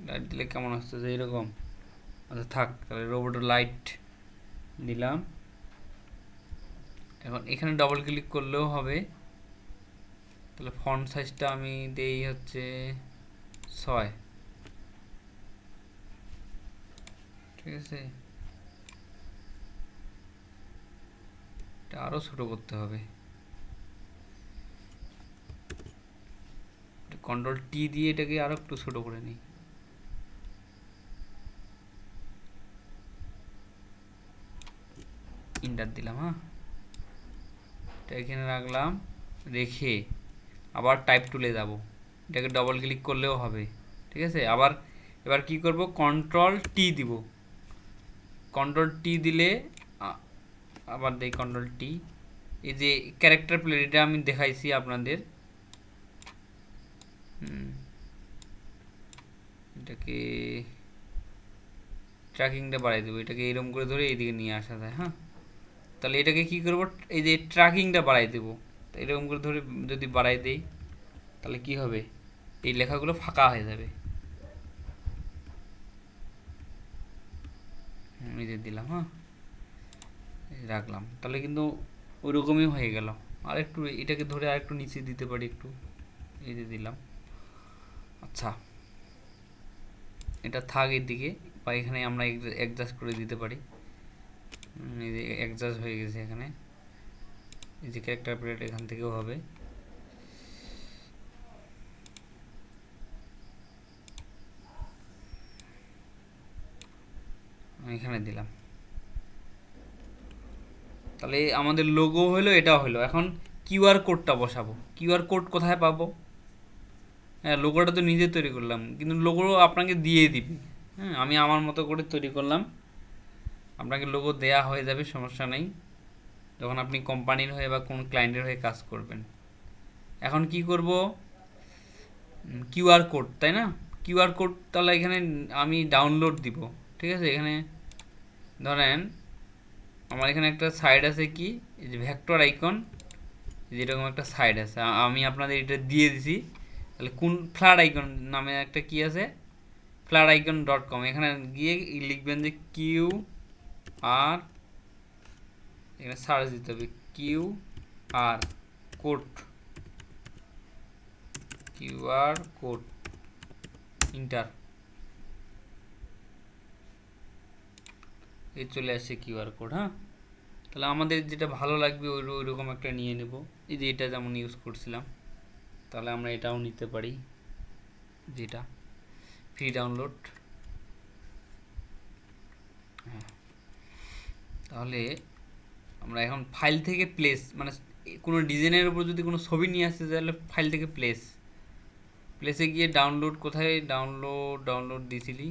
লাইট দিলে কেমন আসছে যে এরকম? আচ্ছা থাক, তাহলে রোবোটো লাইট দিলাম। এখন এখানে ডবল ক্লিক করলেও হবে। তাহলে ফন্ট সাইজটা আমি দেই হচ্ছে 6, ঠিক আছে। এটা আরো ছোট করতে হবে, কন্ট্রোল টি দিয়ে এটাকে আরো একটু ছোট করে নিই। ইন্টার দিলাম, হ্যাঁ, এটা এখানে রাখলাম, রেখে আবার টাইপ টুলে যাব, এটাকে ডবল ক্লিক করলেও হবে, ঠিক আছে। আবার এবার কি করব, কন্ট্রোল টি দিব, কন্ট্রোল টি দিলে আবার দেই কন্ট্রোল টি, এই যে ক্যারেক্টার প্লেট এটা আমি দেখাইছি আপনাদের, এটাকে ট্র্যাকিংটা বাড়াই দেবো, এটাকে এরকম করে ধরে এইদিকে নিয়ে আসা যায়, হ্যাঁ। তাহলে এটাকে কি করব, এই যে ট্র্যাকিংটা বাড়াই দেবো, এরকম করে ধরে যদি বাড়াই দেই তাহলে কি হবে, এই লেখাগুলো ফাঁকা হয়ে যাবে। এই যে দিলাম, হ্যাঁ, রাখলাম, তাহলে কিন্তু ওইরকমই হয়ে গেল। আর একটু এটাকে ধরে আর একটু নিচে দিতে পারি একটু, এই যে দিলাম। আচ্ছা, এটা থাক এদিকে, বা এখানে আমরা অ্যাডজাস্ট করে দিতে পারি। এই যে অ্যাডজাস্ট হয়ে গেছে এখানে, এই যে ক্যারেক্টার প্লেট এখান থেকেও হবে। এখানে দিলাম, তাহলে আমাদের লোগো হলো, এটা হলো। এখন কিউআর কোডটা বসাবো, কিউআর কোড কোথায় পাবো? হ্যাঁ, লোগোটা তো নিজে তৈরি করলাম, কিন্তু লোগো আপনাকে দিয়ে দিবে, হ্যাঁ, আমি আমার মতো করে তৈরি করলাম, আপনাকে লোগো দেয়া হয়ে যাবে, সমস্যা নেই, যখন আপনি কোম্পানির হয়ে বা কোন ক্লায়েন্টের হয়ে কাজ করবেন। এখন কি করব, কিউআর কোড, তাই না? কিউআর কোড তাহলে এখানে আমি ডাউনলোড দিব, ঠিক আছে। এখানে ধরেন আমার এখানে একটা সাইড আছে, কি এই যে ভেক্টর আইকন, যেরকম একটা সাইড আছে, আমি আপনাদের এটা দিয়ে দিছি। তাহলে কোন ফ্ল্যাট আইকন নামে একটা কি আছে, ফ্ল্যাট আইকন .com, এখানে গিয়ে লিখবেন যে কিউ আর, এখানে সার্চ দিতে হবে Q R code, QR code, inter, এই চলে আসছে কিউআর কোড, হ্যাঁ। তাহলে আমাদের যেটা ভালো লাগবে ওই রকম একটা নিয়ে নেব, এই যে এটা যেমন ইউজ করছিলাম, তাহলে আমরা এটাও নিতে পারি, যেটা ফ্রি ডাউনলোড, হ্যাঁ। তাহলে আমরা এখন ফাইল থেকে প্লেস, মানে কোনো ডিজাইনের উপর যদি কোনো ছবি নিয়ে আসতে তাহলে ফাইল থেকে প্লেসে গিয়ে ডাউনলোড, কোথায় ডাউনলোড দিয়েছিলি,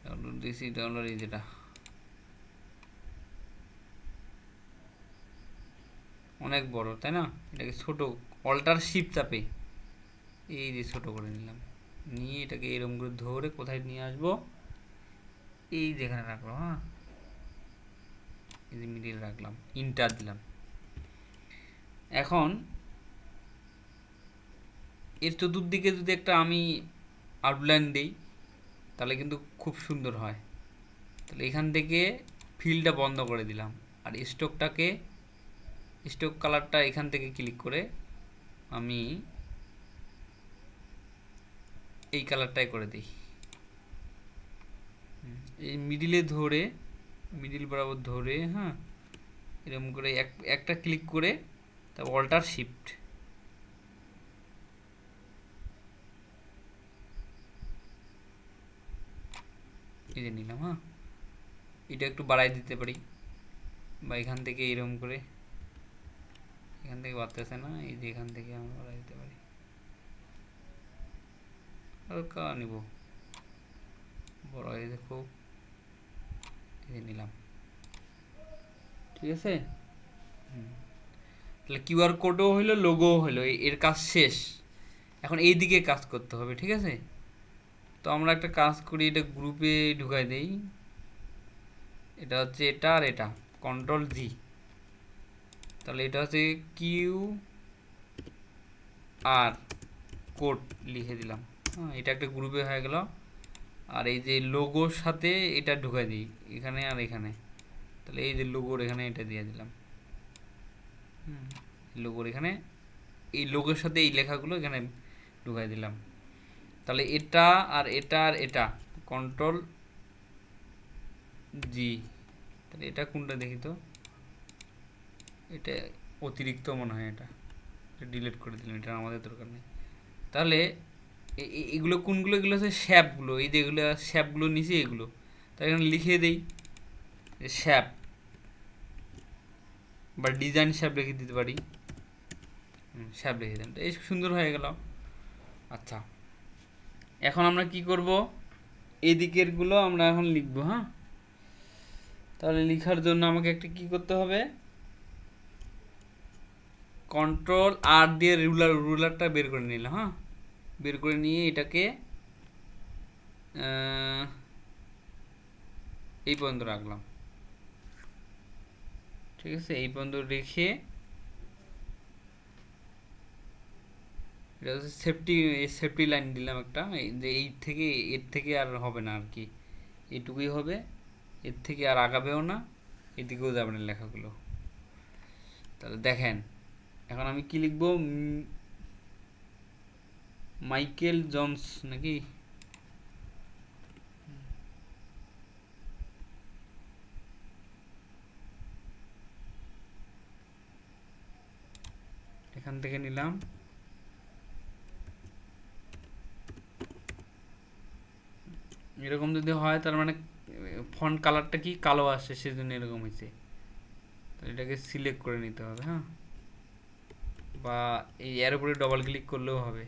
ডাউনলোড এই যেটা অনেক বড়, তাই না? এটাকে ছোট, অল্টার শিফট চাপে এই যে ছোট করে নিলাম, নিয়ে এটাকে এরকম করে ধরে কোথায় নিয়ে আসবো, এই যেখানে রাখলো, হ্যাঁ, এই যে মিডিল রাখলাম, ইন্টার দিলাম। এখন এর চতুর্দিকে যদি একটা আমি আউটলাইন দিই তাহলে কিন্তু খুব সুন্দর হয়। তাহলে এখান থেকে ফিলটা বন্ধ করে দিলাম, আর স্টক কালারটা এখান থেকে ক্লিক করে আমি এই কালারটাই করে দিই। এই মিডিলে ধরে, মিডিল বরাবর ধরে, হ্যাঁ, এরকম করে একটা ক্লিক করে তারপর অল্টার শিফট, এই যে নিলাম। হ্যাঁ, এটা একটু বাড়াই দিতে পারি, বা এখান থেকে এরকম করে, এখান থেকে বাড়তেছে না, এই যে এখান থেকে আমরা বাড়াই দিতে পারি, হালকা নিব, বড় হয়ে দেখো, এই যে নিলাম। ঠিক আছে, তাহলে কিউআর কোডও হইলো, লোগোও হইলো, এর কাজ শেষ। এখন এই দিকে কাজ করতে হবে। ঠিক আছে, তো আমরা একটা কাজ করি, এটা গ্রুপে ঢুকাই দেই। এটা হচ্ছে এটা আর এটা, কন্ট্রোল জি। তাহলে এটা হচ্ছে কিউ আর কোড লিখে দিলাম। হ্যাঁ, এটা একটা গ্রুপে হয়ে গেল। আর এই যে লোগোর সাথে এটা ঢুকাই দিই, এখানে আর এখানে। তাহলে এই যে লোগোর এখানে এটা দিয়ে দিলাম। লোগোর এখানে, এই লোগোর সাথে এই লেখাগুলো এখানে ঢুকাই দিলাম। তাহলে এটা আর এটা আর এটা, কন্ট্রোল জি। তাহলে এটা কোনটা দেখি তো, এটা অতিরিক্ত মনে হয়, এটা ডিলিট করে দিলাম, এটা আমাদের দরকার নেই। তাহলে এগুলো কোনগুলো, এগুলো হচ্ছে শ্যাপগুলো, এই যেগুলো শ্যাপগুলো নিচে এগুলো, তাই এখানে লিখে দেই শ্যাপ, বা ডিজাইন শ্যাপ লিখে দিতে পারি। শ্যাপ লিখে দিলাম, এই সুন্দর হয়ে গেল। আচ্ছা, এখন আমরা কি করব, এই দিকেরগুলো আমরা এখন লিখবো। হ্যাঁ, তাহলে লেখার জন্য আমাকে একটা কি করতে হবে, কন্ট্রোল আর দিয়ে রুলারটা বের করে নিলাম। হ্যাঁ, বের করে নিয়ে এটাকে এই পর্যন্ত রাখলাম। ঠিক আছে, এই পর্যন্ত রেখে এটা হচ্ছে সেফটি লাইন দিলাম একটা, এই থেকে, এর থেকে আর হবে না আর কি, এইটুকুই হবে, এর থেকে আর আগাবেও না, এদিকেও যাবে না লেখাগুলো। তাহলে দেখেন, এখন আমি কি লিখবো, মাইকেল জনস নাকি, এখান থেকে নিলাম। এরকম যদি হয় তার মানে ফন্ট কালারটা কি কালো আসছে, সেজন্য এরকম হয়েছে। তো এটাকে সিলেক্ট করে নিতে হবে। হ্যাঁ, বা এই এর উপরে ডবল ক্লিক করলেও হবে।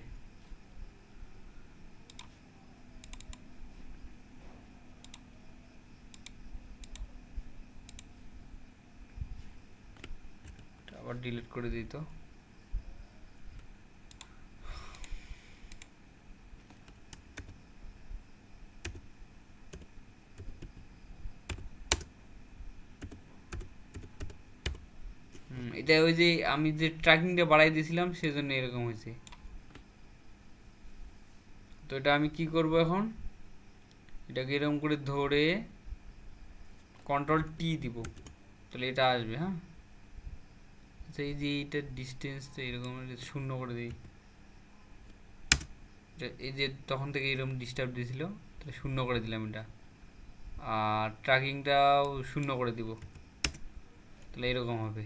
আবার ডিলিট করে দিই তো। এটা ওই যে আমি যে ট্র্যাকিংটা বাড়াই দিয়েছিলাম সেজন্য এরকম হয়েছে। তো এটা আমি কি করব এখন, এটাকে এরকম করে ধরে কন্ট্রোল টি দিব, তাহলে এটা আসবে। হ্যাঁ, আচ্ছা, এই যে এইটার ডিস্টেন্সটা এরকম শূন্য করে দিই, এই যে তখন থেকে এরকম ডিস্টার্ব দিয়েছিল, তাহলে শূন্য করে দিলাম এটা। আর ট্র্যাকিংটাও শূন্য করে দিব, তাহলে এরকম হবে।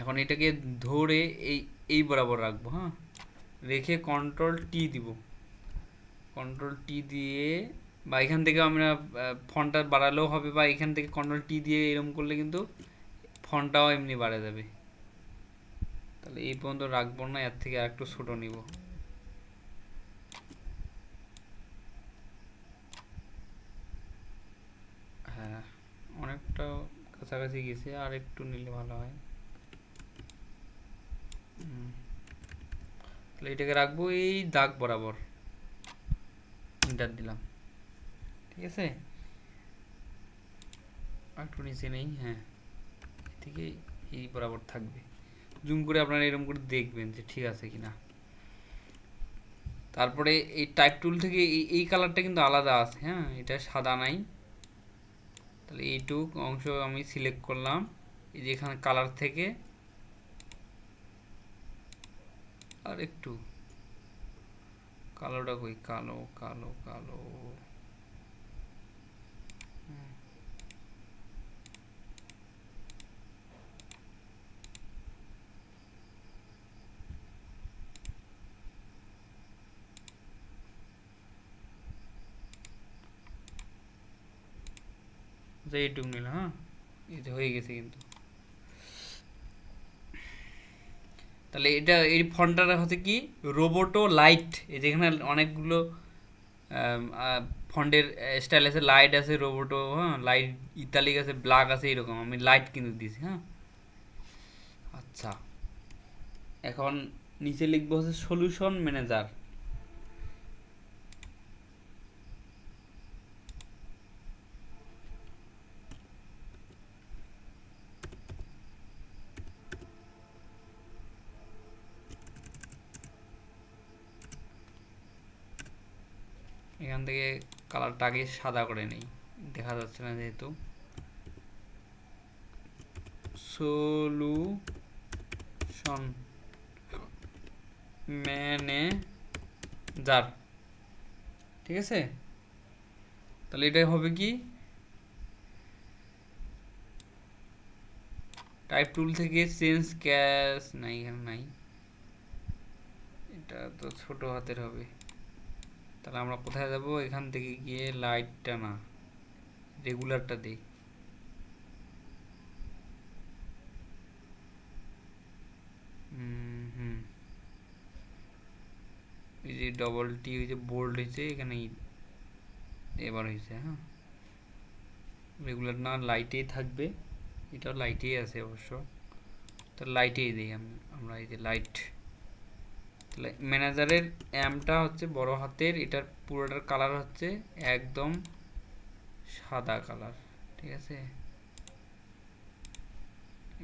এখন এটাকে ধরে এই এই বরাবর রাখবো। হ্যাঁ, রেখে কন্ট্রোল টি দিব, কন্ট্রোল টি দিয়ে, বা এখান থেকে আমরা ফন্টটা বাড়ালেও হবে, বা এখান থেকে কন্ট্রোল টি দিয়ে এরকম করলে কিন্তু ফন্টটাও এমনি বাড়া যাবে। তাহলে এই পর্যন্ত রাখবো না, এর থেকে আর একটু ছোট নিব। হ্যাঁ, অনেকটা কাছাকাছি গেছে, আর একটু নিলে ভালো হয়। তাহলে এটাকে রাখবো এই দাগ বরাবর, ইন্টার দিলাম। ঠিক আছে, আর একটু নিচে নেই। হ্যাঁ, থেকে এই বরাবর থাকবে। জুম করে আপনারা এরকম করে দেখবেন যে ঠিক আছে কিনা। তারপরে এই টাইপ টুল থেকে এই কালারটা কিন্তু আলাদা আছে, হ্যাঁ, এটা সাদা নাই। তাহলে এইটুক অংশ আমি সিলেক্ট করলাম, এই যে এখানে কালার থেকে আর একটু কালোটা কই, কালো কালো কালো, এইটুক নিলাম, হ্যাঁ, এই যে হয়ে গেছে কিন্তু। তাহলে এটা এই ফন্টটা হচ্ছে কি, রোবোটো লাইট। এই যেখানে অনেকগুলো ফন্টের স্টাইল আছে, লাইট আছে, রোবোটো, হ্যাঁ, লাইট, ইতালিক আছে, ব্ল্যাক আছে, এরকম আমি লাইট কিন্তু দিয়েছি, হ্যাঁ। আচ্ছা, এখন নিচে লিখবো হচ্ছে সলিউশন ম্যানেজার। এখান থেকে কালারটা আগে সাদা করে নেই, দেখা যাচ্ছে না যেহেতু। সলিউশন ম্যানেজার, ঠিক আছে। তাহলে এটাই হবে কি, টাইপ টুল থেকে চেঞ্জ ক্যাশ নাই, এখানে নাই, এটা তো ছোট হাতের হবে। তাহলে আমরা কোথায় যাব, এখান থেকে গিয়ে লাইটটা না, রেগুলারটা দিই। হুম, এই যে ডবল টি হয়েছে, বোল্ড হয়েছে এখানে, এবার হয়েছে, হ্যাঁ। রেগুলার না, লাইটেই থাকবে, এটাও লাইটেই আছে অবশ্য। তো লাইটেই দিই আমরা এই যে লাইট। তাহলে ম্যানেজারের এমটা হচ্ছে বড় হাতের, এটার পুরোটার কালার হচ্ছে একদম সাদা কালার, ঠিক আছে।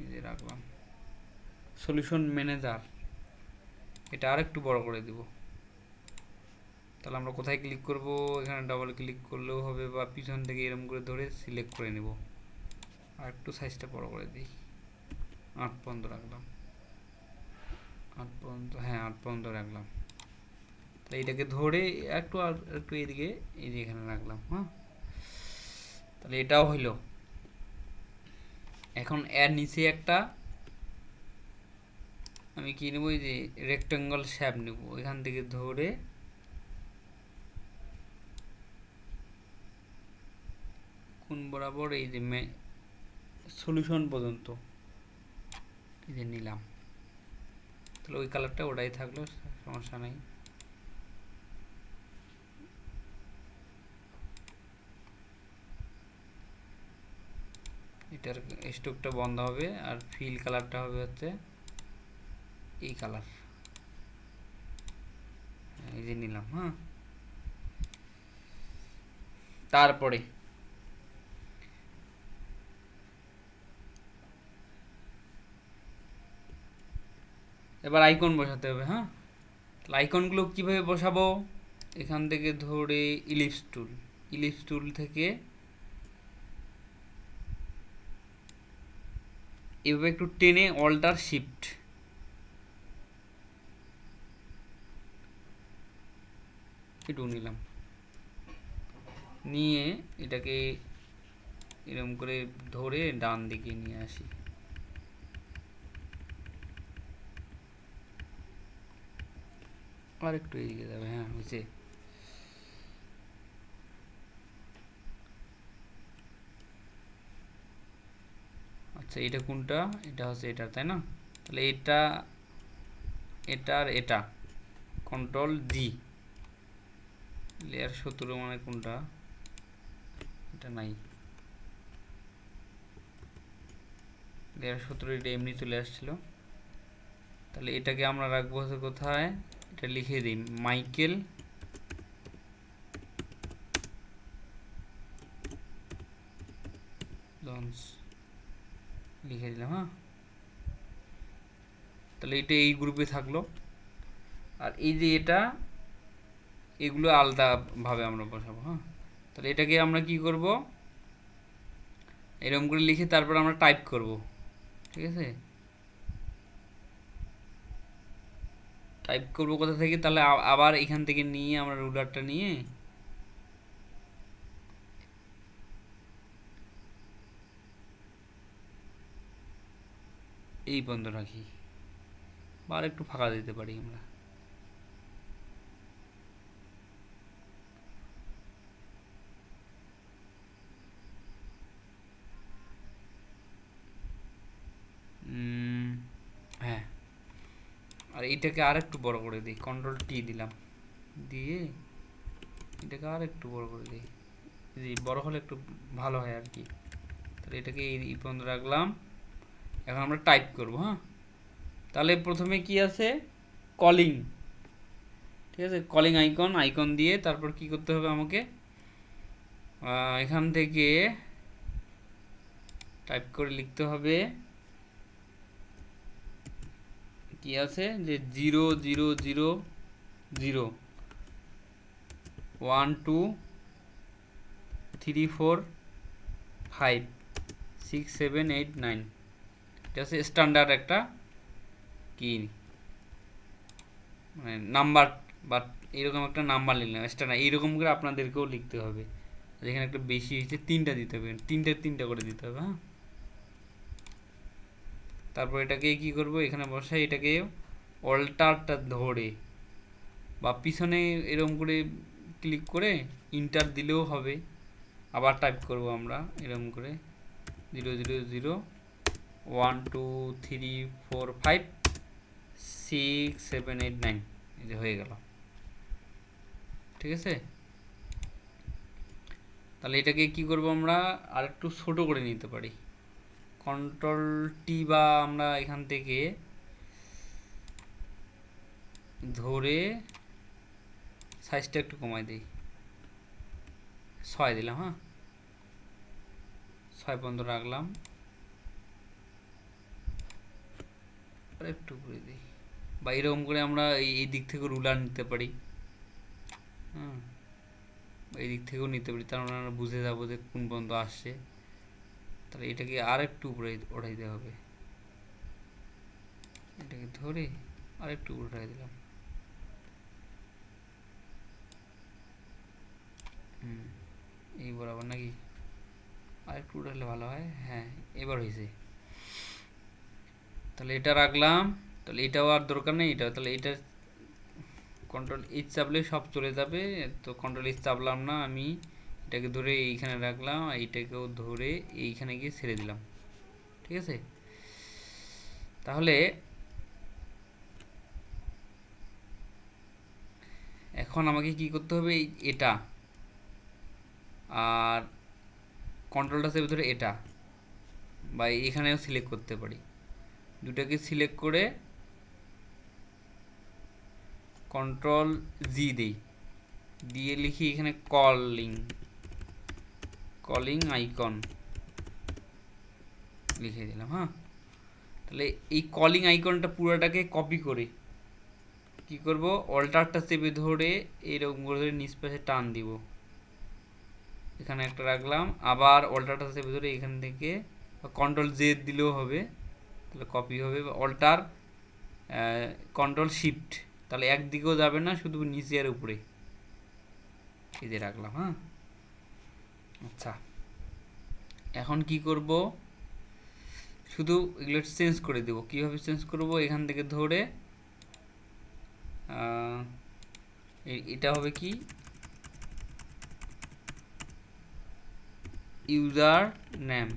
এই যে রাখলাম সলিউশন ম্যানেজার, এটা আর একটু বড় করে দিব। তাহলে আমরা কোথায় ক্লিক করব, এখানে ডাবল ক্লিক করলেও হবে, বা পিছন থেকে এরকম করে ধরে সিলেক্ট করে নেব। আর একটু সাইজটা বড় করে দিই, 8 পর্যন্ত রাখলাম, 8 পর্যন্ত, হ্যাঁ 8 পর্যন্ত রাখলাম। তাহলে এটাকে ধরে একটু আর একটু এদিকে, এই যে এখানে রাখলাম, হ্যাঁ। তাহলে এটাও হইলো। এখন এর নিচে একটা আমি কি নেব, এই যে রেক্টাঙ্গল শ্যাপ নেব, এখান থেকে ধরে কোন বরাবর এই যে সলিউশন পর্যন্ত এই যে নিলাম। তাহলে ওই কালারটা ওটাই থাকলো, সমস্যা নাই। এটার স্টোকটা বন্ধ হবে, আর ফিল কালারটা হবে হচ্ছে এই কালার, এই যে নিলাম, হ্যাঁ। তারপরে এবার আইকন বসাতে হবে, হ্যাঁ। তাহলে আইকনগুলো কীভাবে বসাবো, এখান থেকে ধরে ইলিপস টুল থেকে এভাবে একটু টেনে অল্টার শিফট, একটু নিলাম, নিয়ে এটাকে এরকম করে ধরে ডান দিকে নিয়ে আসি। আর একটু এদিকে যাবে, হ্যাঁ হয়েছে। আচ্ছা, এটা কোনটা, এটা হচ্ছে এটা, তাই না। তাহলে এটা, এটার এটা কন্ট্রোল জি, লেয়ার 17 মানে কোনটা, এটা নাই, লেয়ার 17 এটা এমনি চলে আসছিল। তাহলে এটাকে আমরা রাখবো হচ্ছে কোথায়, এটা লিখে দিই মাইকেল জন্স, লিখে দিলাম, হ্যাঁ। তাহলে এটা এই গ্রুপে থাকলো। আর এই যে এটা এগুলো আলাদাভাবে আমরা বসাবো। হ্যাঁ, তাহলে এটাকে আমরা কি করব, এরকম করে লিখে তারপর আমরা টাইপ করব। ঠিক আছে, টাইপ করব কোথা থেকে, তাহলে আবার এখান থেকে নিয়ে আমরা রুলারটা নিয়ে এই বন্ধ রাখি, বা আর একটু ফাঁকা দিতে পারি আমরা। হ্যাঁ, আর এটাকে আর একটু বড় করে দিই, কন্ট্রোল টি দিলাম, দিয়ে এটাকে আর একটু বড় করে দিই, বড় হলে একটু ভালো হয় আর কি। তাহলে এটাকে এই পর্যন্ত রাখলাম। এখন আমরা টাইপ করব। হ্যাঁ, তাহলে প্রথমে কি আছে, কলিং। ঠিক আছে, কলিং আইকন, আইকন দিয়ে তারপর কি করতে হবে আমাকে, এখান থেকে টাইপ করে লিখতে হবে, কি আছে যে 0 0 0 0 1 2 3 4 5 6 7 8 9। এটা হচ্ছে স্ট্যান্ডার্ড একটা কি, মানে নাম্বার, বা এরকম একটা নাম্বার লিখলাম স্ট্যান্ডার্ড। এইরকম করে আপনাদেরকেও লিখতে হবে, যেখানে একটা বেশি হয়েছে 3টা দিতে হবে, 3টা করে দিতে হবে। হ্যাঁ, তারপর এটাকে কি করব, এখানে বসাই, এটাকে অল্টারটা ধরে বা পিছনে এরকম করে ক্লিক করে ইন্টার দিলেও হবে। আবার টাইপ করব আমরা এরকম করে 0 0 0 1 2 3 4 5 6 7 8 9, এই যে হয়ে গেল। ঠিক আছে, তাহলে এটাকে কি করব, আমরা আর একটু ছোট করে নিতে পারি, কন্ট্রোল টি, বা আমরা এখান থেকে ধরে সাইজটা একটু কমাই দিই, 6 দিলাম। হ্যাঁ, 6 পর্যন্ত রাখলাম, আর একটু করে দিই, বা এরকম করে আমরা এই দিক থেকে রুলার নিতে পারি। হ্যাঁ, এই দিক থেকেও নিতে পারি, তার মানে আমরা বুঝে যাবো যে কোন পর্যন্ত আসছে। তাহলে এটাকে আর একটু উপরে উঠাইতে হবে, এটাকে ধরে আর একটু উপরে উঠাই দিলাম। এই বরাবর নাকি, আর একটু উঠালে ভালো হয়। হ্যাঁ, এবার হয়েছে। তাহলে এটা রাখলাম, তাহলে এটাও আর দরকার নেই, এটা তাহলে এটা কন্ট্রোল এইচ চাপলে সব চলে যাবে, তো কন্ট্রোল এইচ চাপলাম না, আমি এটাকে ধরে এইখানে রাখলাম, এইটাকেও ধরে এইখানে গিয়ে ছেড়ে দিলাম। ঠিক আছে, তাহলে এখন আমাকে কি করতে হবে, এটা আর কন্ট্রোলটা চেপে ধরে এটা, বা এখানেও সিলেক্ট করতে পারি, দুটাকে সিলেক্ট করে কন্ট্রোল জি দিই, দিয়ে লিখি এখানে কলিং আইকন লিখে দিলাম। হ্যাঁ, তাহলে এই কলিং আইকনটা পুরোটাকে কপি করে কি করব, অল্টারটা চেপে ধরে এইরকম করে নিচ পাশে টান দিব, এখানে একটা রাখলাম, আবার অল্টারটা চেপে ধরে এখান থেকে কন্ট্রোল জেড দিলেও হবে, তাহলে কপি হবে, বা অল্টার কন্ট্রোল শিফট, তাহলে একদিকেও যাবে না, শুধু নিচে আর উপরে এই যে রাখলাম। হ্যাঁ, আচ্ছা, এখন কি করব, শুধু এগুলো চেঞ্জ করে দেবো। কীভাবে চেঞ্জ করব, এখান থেকে ধরে এটা হবে কি, ইউজার নেম,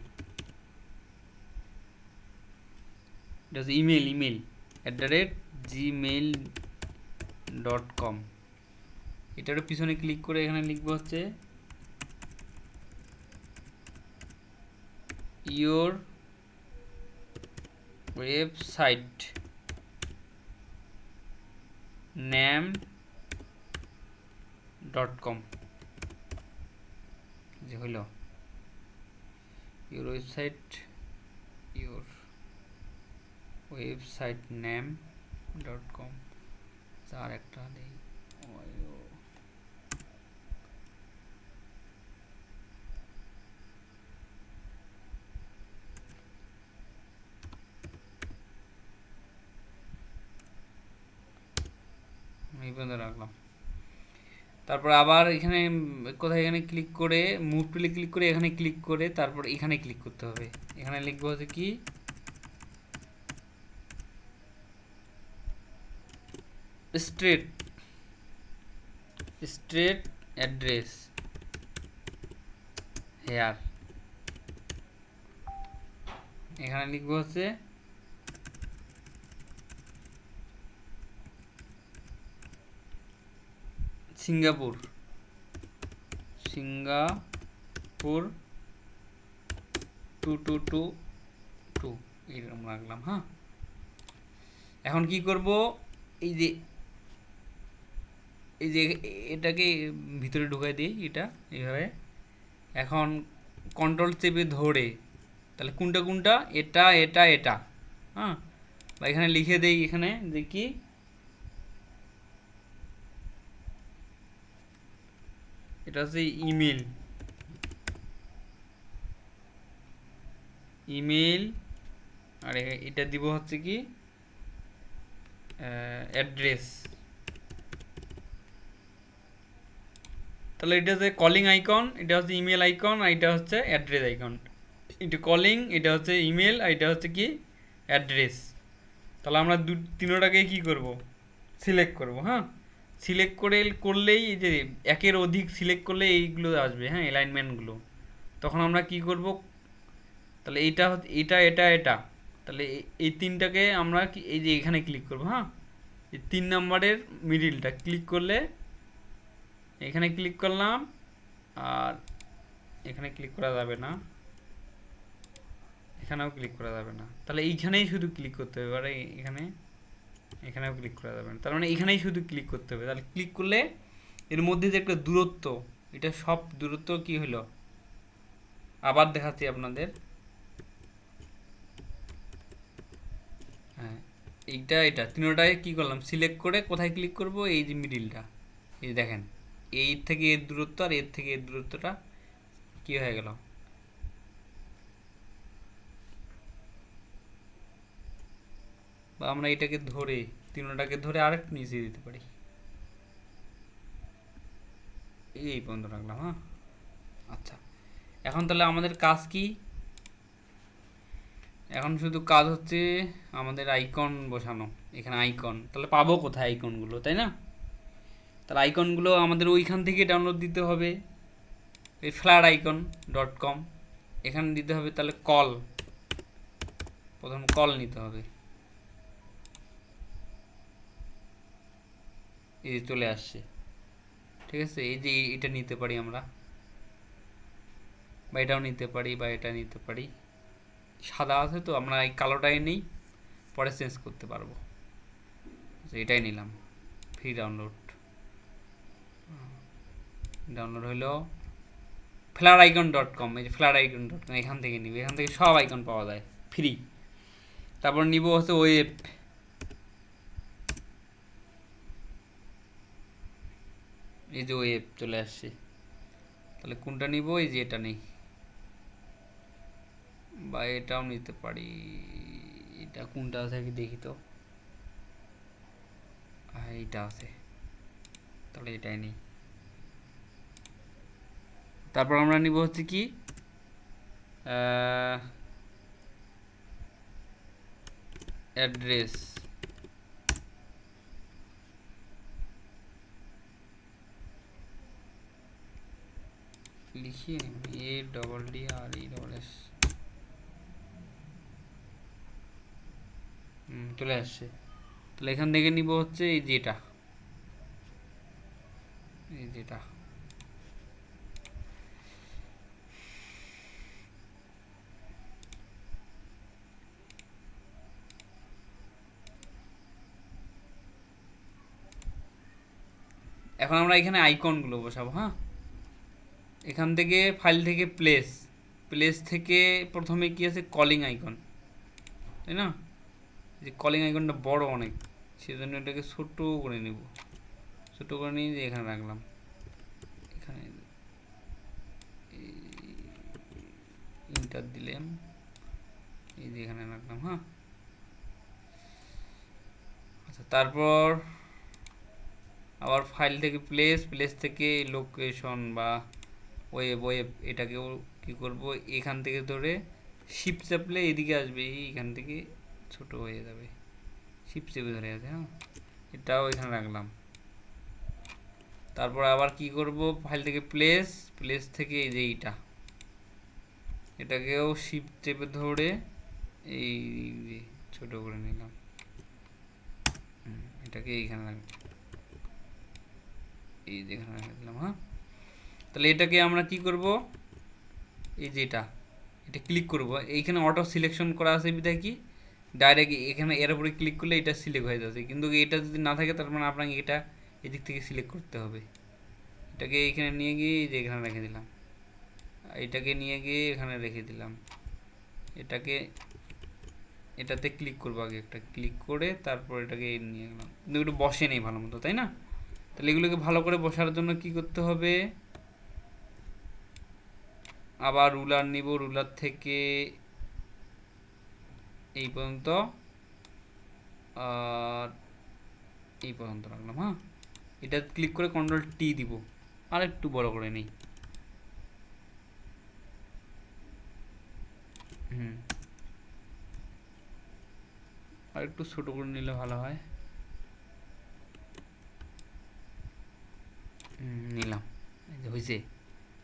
এটা হচ্ছে ইমেল @gmail.com। এটার পিছনে ক্লিক করে এখানে লিখবো হচ্ছে ইয়োর ওয়েবসাইট name.com, যে হইল ইয়োর ওয়েবসাইট name.com। আর একটা নেই, এই পর্যন্ত রাখলাম। তারপর আবার এখানে কোথায়, এখানে ক্লিক করে মুভ টুলে ক্লিক করে এখানে ক্লিক করে তারপর এখানে ক্লিক করতে হবে। এখানে লিখবো হচ্ছে কি স্ট্রেট স্ট্রেট অ্যাড্রেস হেয়ার। এখানে লিখবো হচ্ছে সিঙ্গাপুর, সিঙ্গাপুর 2222 এরকম রাখলাম। হ্যাঁ, এখন কি করব, এই যে এই যে এটাকে ভিতরে ঢুকাই দিই, এটা এইভাবে। এখন কন্ট্রোল চেপে ধরে তাহলে কোনটা কোনটা, এটা এটা এটা, হ্যাঁ, বা এখানে লিখে দেই, এখানে দেখি এটা হচ্ছে ইমেল, ইমেল, আর এটা দিব হচ্ছে কি অ্যাড্রেস। তাহলে এটা হচ্ছে কলিং আইকন, এটা হচ্ছে ইমেল আইকন, আর এটা হচ্ছে অ্যাড্রেস আইকন। এটা কলিং, এটা হচ্ছে ইমেল, আর এটা হচ্ছে কি অ্যাড্রেস। তাহলে আমরা তিনোটাকে কি করব, সিলেক্ট করব। হ্যাঁ, সিলেক্ট করলেই এই যে একের অধিক সিলেক্ট করলে এইগুলো আসবে, হ্যাঁ, অ্যালাইনমেন্টগুলো। তখন আমরা কি করব, তাহলে এইটা এটা এটা এটা, তাহলে এই তিনটাকে আমরা এই যে এখানে ক্লিক করব। হ্যাঁ, এই 3 নম্বরের মিডিলটা ক্লিক করলে, এখানে ক্লিক করলাম, আর এখানে ক্লিক করা যাবে না, এখানেও ক্লিক করা যাবে না, তাহলে এইখানেই শুধু ক্লিক করতে হবে। এবারে এখানেও ক্লিক করা যাবে না, তার মানে এখানেই শুধু ক্লিক করতে হবে। তাহলে ক্লিক করলে এর মধ্যে যে একটা দূরত্ব, এটা সব দূরত্ব কি হলো, আবার দেখাচ্ছি আপনাদের। হ্যাঁ, এইটা এটা তিনোটায় কি করলাম, সিলেক্ট করে কোথায় ক্লিক করব, এই যে মিডিলটা, এই যে দেখেন, এই থেকে এর দূরত্ব আর এর থেকে এর দূরত্বটা কি হয়ে গেল। বা আমরা এটাকে ধরে, তিনোটাকে ধরে আরেকটু নিচে দিতে পারি, এই পর্যন্ত রাখলাম। হ্যাঁ, আচ্ছা, এখন তাহলে আমাদের কাজ কি, এখন শুধু কাজ হচ্ছে আমাদের আইকন বসানো। এখানে আইকন তাহলে পাবো কোথায় আইকনগুলো, তাই না? তাহলে আইকনগুলো আমাদের ওইখান থেকে ডাউনলোড দিতে হবে, এই flaticon.com, এখানে দিতে হবে। তাহলে কল, প্রথম কল নিতে হবে, এই যে চলে আসছে। ঠিক আছে, এই যে এটা নিতে পারি আমরা, বা এটাও নিতে পারি, বা এটা নিতে পারি। সাদা আছে তো, আমরা এই কালোটাই নেই, পরে চেঞ্জ করতে পারবো। এটাই নিলাম, ফ্রি ডাউনলোড। ডাউনলোড হলো flaticon.com, এই যে flaticon.com, এখান থেকে নিব, এখান থেকে সব আইকন পাওয়া যায় ফ্রি। তারপর নিব হচ্ছে ওয়েব, এই যে ওয়েব চলে আসছে। তাহলে কোনটা নিব, এই যে এটা নেই, বা এটাও নিতে পারি। এটা কোনটা আছে কি দেখি তো, এইটা আছে, তাহলে এটাই নেই। তারপর আমরা নিব হচ্ছে কি অ্যাড্রেস, লিখিয়ে ADDRESS, চলে আসছে। তাহলে এখান থেকে নিব হচ্ছে এই যেটা, এই যেটা। এখন আমরা এখানে আইকনগুলো বসাবো। হ্যাঁ, এখান থেকে ফাইল থেকে প্লেস, প্লেস থেকে প্রথমে কি আছে, কলিং আইকন, তাই না? যে কলিং আইকনটা বড় অনেক, সেজন্য এটাকে ছোট করে নিব, ছোট করে নিয়ে যে এখানে রাখলাম, এখানে ইন্টার দিলাম, এই যে এখানে রাখলাম। হ্যাঁ, আচ্ছা, তারপর আবার ফাইল থেকে প্লেস, প্লেস থেকে লোকেশন বা ওয়েব, ওয়েব এটাকেও কি করব, এখান থেকে ধরে শিপ চাপলে এদিকে আসবে, এইখান থেকে ছোট হয়ে যাবে, শিপ চেপে ধরে আছে। হ্যাঁ, এটাও এখানে রাখলাম। তারপর আবার কি করব, ফাইল থেকে প্লেস, প্লেস থেকে এই যে এইটা, এটাকেও শিপ চেপে ধরে এই যে ছোট করে নিলাম, এটাকে এইখানে রাখলাম, এই যে এখানে রাখলাম। হ্যাঁ, তাহলে এটাকে আমরা কি করব, এই যে এটা ক্লিক করব, এইখানে অটো সিলেকশন করা আছে বিধায় কি ডাইরেক্ট এখানে এর উপরে ক্লিক করলে এটা সিলেক্ট হয়ে যাচ্ছে, কিন্তু এটা যদি না থাকে তার মানে আপনাকে এটা এদিক থেকে সিলেক্ট করতে হবে। এটাকে এইখানে নিয়ে গিয়ে এই যে এখানে রেখে দিলাম, এটাকে নিয়ে গিয়ে এখানে রেখে দিলাম, এটাকে এটাতে ক্লিক করবো, আগে একটা ক্লিক করে তারপর এটাকে নিয়ে গেলাম, কিন্তু একটু বসে নেই ভালো মতো, তাই না? তাহলে এগুলোকে ভালো করে বসার জন্য কি করতে হবে, আবার রুলার নিব, রুলার থেকে এই পর্যন্ত আর এই পর্যন্ত রাখলাম। হ্যাঁ, এটা ক্লিক করে কন্ট্রোল টি দিব, আর একটু বড় করে নেই। আর একটু ছোট করে নিলে ভালো হয়। নিলাম, এই যে হয়েছে।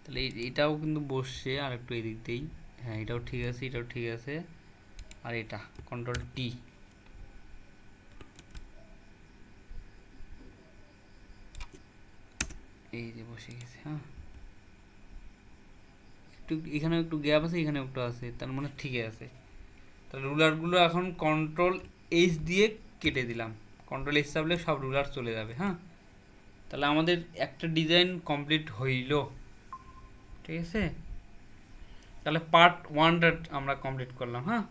তাহলে এটাও কিন্তু বসছে, আর একটু এদিক দিয়েই। হ্যাঁ, এটাও ঠিক আছে, এটাও ঠিক আছে। আর এটা কন্ট্রোল টি, এই যে বসে গেছে। হ্যাঁ, একটু এখানেও একটু গ্যাপ আছে, এখানে একটু আছে, তার মানে ঠিকই আছে। তাহলে রুলারগুলো এখন কন্ট্রোল এইচ দিয়ে কেটে দিলাম, কন্ট্রোল এইচ চাপলে সব রুলার চলে যাবে। হ্যাঁ, তাহলে আমাদের একটা ডিজাইন কমপ্লিট হইল, ঠিক আছে। তাহলে পার্ট ওয়ানটা আমরা কমপ্লিট করলাম। হ্যাঁ,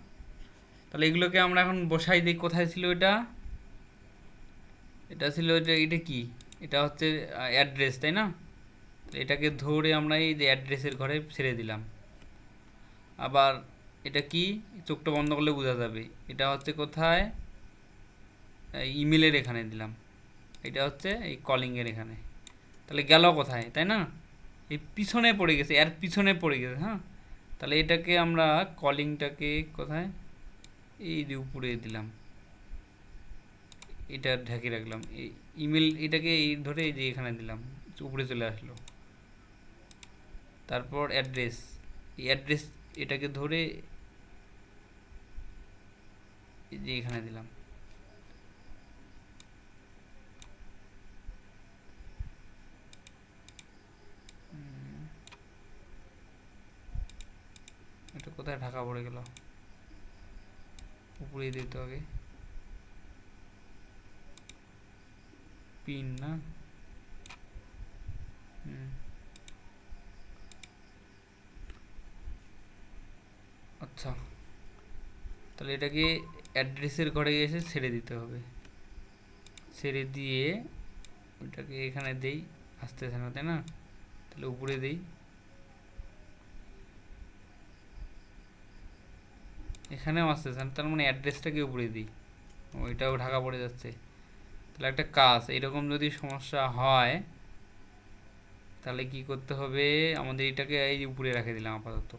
তাহলে এগুলোকে আমরা এখন বসাই দিই। কোথায় ছিল এটা, এটা ছিল এটা কি, এটা হচ্ছে অ্যাড্রেস, তাই না? এটাকে ধরে আমরা এই যে অ্যাড্রেসের ঘরে ছেড়ে দিলাম। আবার এটা কি, চোখটা বন্ধ করলে বোঝা যাবে, এটা হচ্ছে কোথায়, ইমেলের এখানে দিলাম। এটা হচ্ছে এই কলিংয়ের এখানে। তাহলে গেল কোথায়, তাই না? এই পিছনে পড়ে গেছে, এর পিছনে পড়ে গেছে। হ্যাঁ, তাহলে এটাকে আমরা কলিংটাকে কোথায়, এই যে উপরে দিলাম, এটা ঢেকে রাখলাম। এই ইমেল এটাকে এই ধরে এই যে এখানে দিলাম, উপরে চলে আসলো। তারপর অ্যাড্রেস, এই অ্যাড্রেস এটাকে ধরে এই যে এখানে দিলাম। এটা কোথায় ঢাকা পড়ে গেল, উপরে দিতে হবে পিন না। আচ্ছা, তাহলে এটাকে অ্যাড্রেসের ঘরে এসে ছেড়ে দিতে হবে, ছেড়ে দিয়ে ওইটাকে এখানে দেই, আসতেছে না তাই না? তাহলে উপরে দেই, এখানেও আসতেছে না, তার মানে অ্যাড্রেসটাকে উপরে দিই, ওইটাও ঢাকা পড়ে যাচ্ছে। তাহলে একটা কাজ, এরকম যদি সমস্যা হয় তাহলে কি করতে হবে, আমাদের এটাকে এই উপরে রেখে দিলাম আপাতত।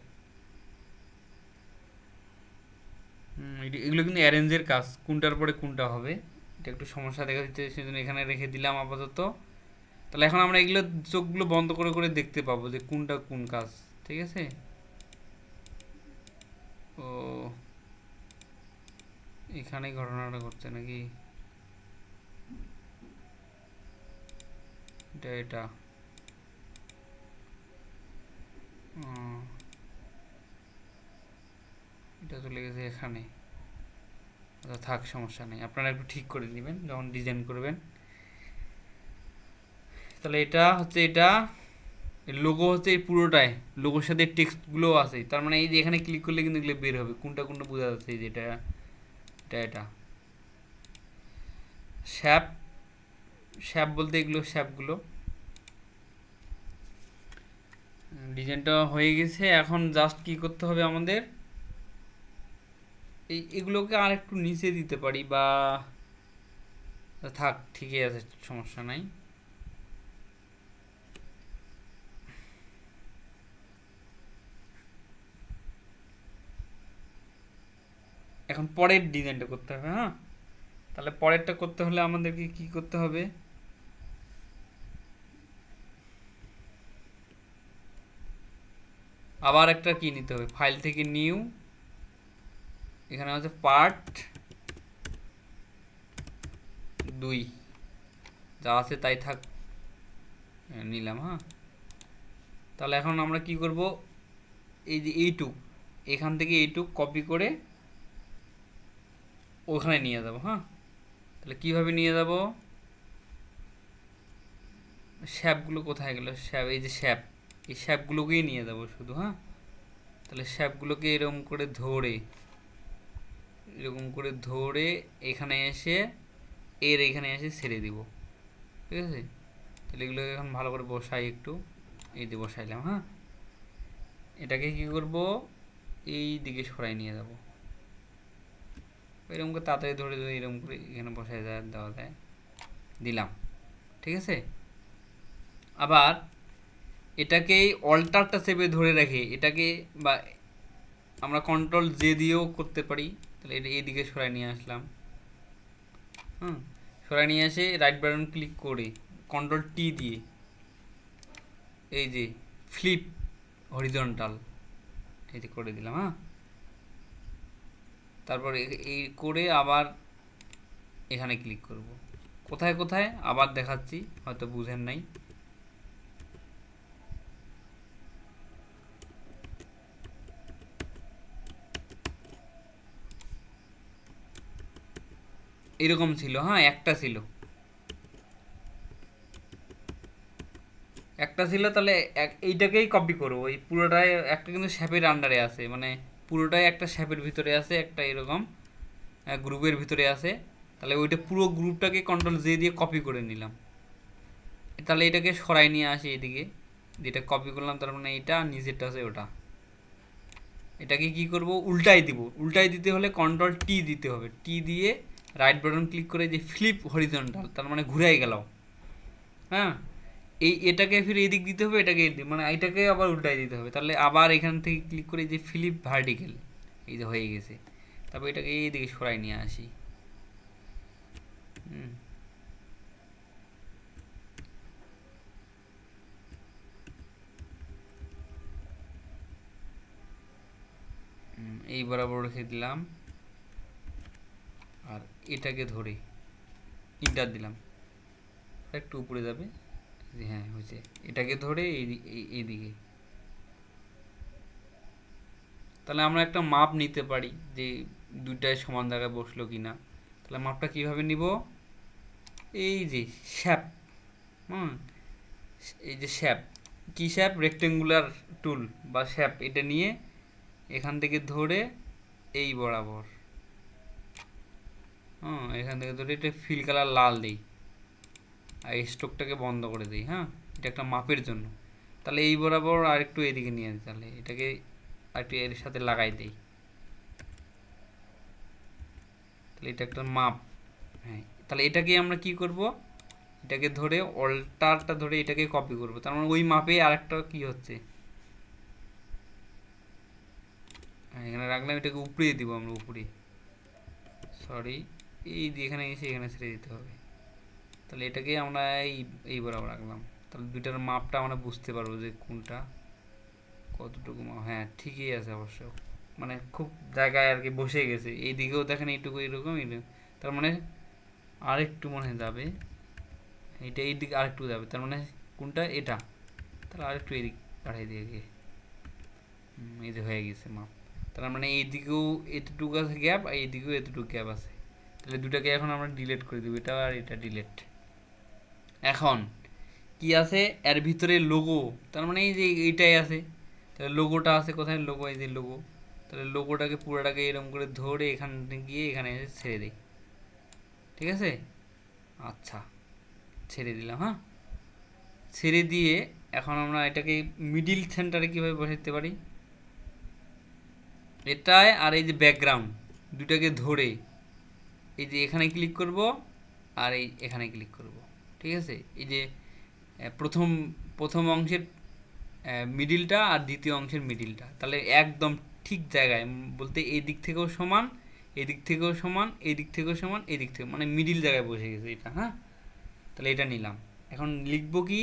এগুলো কিন্তু অ্যারেঞ্জের কাজ, কোনটার পরে কোনটা হবে এটা একটু সমস্যা দেখা দিচ্ছে, সেজন্য এখানে রেখে দিলাম আপাতত। তাহলে এখন আমরা এগুলো চোখগুলো বন্ধ করে করে দেখতে পাবো যে কোনটা কোন কাজ, ঠিক আছে। ও, এখানেই ঘটনাটা ঘটছে নাকি, এটা এটা এটা চলে গেছে এখানে। আচ্ছা থাক, সমস্যা নেই, আপনারা একটু ঠিক করে নেবেন যখন ডিজাইন করবেন। তাহলে এটা হচ্ছে, এটা লোগো হচ্ছে এই পুরোটাই, লোগোর সাথে টেক্সটগুলো আছে, তার মানে এই যে এখানে ক্লিক করলে কিন্তু এগুলো বের হবে, কোনটা কোনটা বোঝা যাচ্ছে, এই যে এটা এটা এটা শ্যাপ, শ্যাপ বলতে এগুলো শ্যাপগুলো। ডিজাইনটা হয়ে গেছে, এখন জাস্ট কি করতে হবে আমাদের, এগুলোকে আর একটু নিচে দিতে পারি বা থাক, ঠিকই আছে, সমস্যা নাই। এখন পরের ডিজাইনটা করতে হবে। হ্যাঁ, তাহলে পরেরটা করতে হলে আমাদেরকে কি করতে হবে? আবার একটা কি নিতে হবে, ফাইল থেকে নিউ, এখানে হচ্ছে পার্ট 2, যা আছে তাই থাক, নিলাম। হ্যাঁ, তাহলে এখন আমরা কি করব, এই যে এইটুক, এখান থেকে এইটুক কপি করে ওখানে নিয়ে যাব। হ্যাঁ, তাহলে কিভাবে নিয়ে যাব? শ্যাপগুলো কোথায় গেল? শ্যাপ, এই যে শ্যাপ, এই শ্যাপগুলোকেই নিয়ে যাব শুধু। হ্যাঁ, তাহলে শ্যাপগুলোকে এরকম করে ধরে এখানে এসে এখানে এসে ছেড়ে দিব। ঠিক আছে, তাহলে এগুলোকে এখন ভালো করে বসাই একটু, এই দিয়ে বসাইলাম। হ্যাঁ, এটাকে কি করব, এই দিকে সরাই নিয়ে যাব, এরকম করে তাড়াতাড়ি ধরে ধরে এরকম করে এখানে বসাই দেওয়া যায়, দিলাম। ঠিক আছে, আবার এটাকেই অল্টারটা চেপে ধরে রেখে এটাকে, বা আমরা কন্ট্রোল জে দিয়েও করতে পারি। তাহলে এটা এইদিকে সরাই নিয়ে আসলাম। হুম, সরাই নিয়ে এসে রাইট বাটন ক্লিক করে কন্ট্রোল টি দিয়ে এই যে ফ্লিপ হরিজন্টাল এই যে করে দিলাম। হ্যাঁ, তারপর এই করে আবার এখানে ক্লিক করব। কোথায় কোথায় আবার দেখাচ্ছি, হয়তো বুঝেন নাই। এরকম ছিল। হ্যাঁ, একটা ছিল তাহলে এইটাকেই কপি করবো। এই পুরোটাই একটা কিন্তু শ্যাপের আন্ডারে আছে, মানে পুরোটাই একটা শ্যাপের ভিতরে আছে, একটা এরকম গ্রুপের ভিতরে আছে। তাহলে ওইটা পুরো গ্রুপটাকে কন্ট্রোল জে দিয়ে কপি করে নিলাম। তাহলে এটাকে সরাই নিয়ে আসি এদিকে, যেটা কপি করলাম, তার মানে এটা নিচেরটা আছে ওটা। এটাকে কি করব, উল্টাই দিব। উল্টাই দিতে হলে কন্ট্রোল টি দিতে হবে, টি দিয়ে রাইট বাটন ক্লিক করে যে ফ্লিপ হরিজন্টাল, তার মানে ঘুরাই গেল। হ্যাঁ, এটাকে ফির এদিক দিতে হবে, এটাকে মানে এটাকে আবার উল্টাই দিতে হবে। তাহলে আবার এখান থেকে ক্লিক করে যে ফ্লিপ ভার্টিক্যাল, এই যে হয়ে গেছে। তারপর এটাকে এইদিকে সরাই নিয়ে আসি। হুম, এই বরাবর রেখে দিলাম, আর এটাকে ধরে ইন্টার দিলাম, একটু উপরে যাবে। হ্যাঁ, হয়েছে। এটাকে ধরে এইদিকে, তাহলে আমরা একটা মাপ নিতে পারি যে দুইটায় সমান জায়গায় বসলো কি না। তাহলে মাপটা কিভাবে নিব, এই যে শ্যাপ, হুম, এই যে শ্যাপ, কি শ্যাপ, রেক্টেঙ্গুলার টুল বা শ্যাপ, এটা নিয়ে এখান থেকে ধরে এই বরাবর, হুম, এখান থেকে ধরে এটা ফিল কালার লাল দিই, আর এই স্ট্রোকটাকে বন্ধ করে দিই। হ্যাঁ, এটা একটা মাপের জন্য। তাহলে এই বরাবর আর একটু এদিকে নিয়ে আসি, তাহলে এটাকে আরেকটু এর সাথে লাগাই দিই। তাহলে এটা একটা মাপ। হ্যাঁ, তাহলে এটাকে আমরা কি করব, এটাকে ধরে অল্টারটা ধরে এটাকে কপি করব, তার মানে ওই মাপে আরেকটা কি হচ্ছে। হ্যাঁ, এখানে রাখলাম, এটাকে উপরে দিব আমরা, উপরে, সরি, এই দিয়ে এখানে এসে এখানে ছেড়ে দিতে হবে। তাহলে এটাকে আমরা এই বরাবর রাখলাম। তাহলে দুইটার মাপটা আমরা বুঝতে পারবো যে কোনটা কতটুকু মাপ। হ্যাঁ, ঠিকই আছে অবশ্য, মানে খুব জায়গায় আর কি বসে গেছে। এই দিকেও দেখেন এইটুকু এরকম, তার মানে আরেকটু মনে হয় যাবে, এইটা এই দিকে আরেকটু যাবে, তার মানে কোনটা, এটা। তাহলে আরেকটু এদিক পাঠিয়ে দিয়ে গিয়ে, এই যে হয়ে গেছে মাপ। তার মানে এইদিকেও এতটুকু আছে গ্যাপ, আর এইদিকেও এতটুকু গ্যাপ আছে। তাহলে দুটাকে এখন আমরা ডিলিট করে দেবো, এটা আর এটা ডিলিট। এখন কি আছে এর ভিতরে, লোগো, তার মানে এই যে এইটাই আছে। তাহলে লোগোটা আছে কোথায়, লোগো, এই যে লোগো। তাহলে লোগোটাকে পুরোটাকে এরকম করে ধরে এখান গিয়ে এখানে এসে ছেড়ে দিই। ঠিক আছে, আচ্ছা, ছেড়ে দিলাম। হ্যাঁ, ছেড়ে দিয়ে এখন আমরা এটাকে মিডিল সেন্টারে কীভাবে বসাতে পারি, এটায় আর এই যে ব্যাকগ্রাউন্ড দুটাকে ধরে এই যে এখানে ক্লিক করব, আর এখানে ক্লিক করব। ঠিক আছে, এই যে প্রথম প্রথম অংশের মিডিলটা আর দ্বিতীয় অংশের মিডিলটা, তাহলে একদম ঠিক জায়গায়, বলতে এই দিক থেকেও সমান, এদিক থেকেও সমান, এদিক থেকেও সমান, এদিক থেকে মানে মিডিল জায়গায় বসে গেছে এটা। হ্যাঁ, তাহলে এটা নিলাম। এখন লিখবো কি,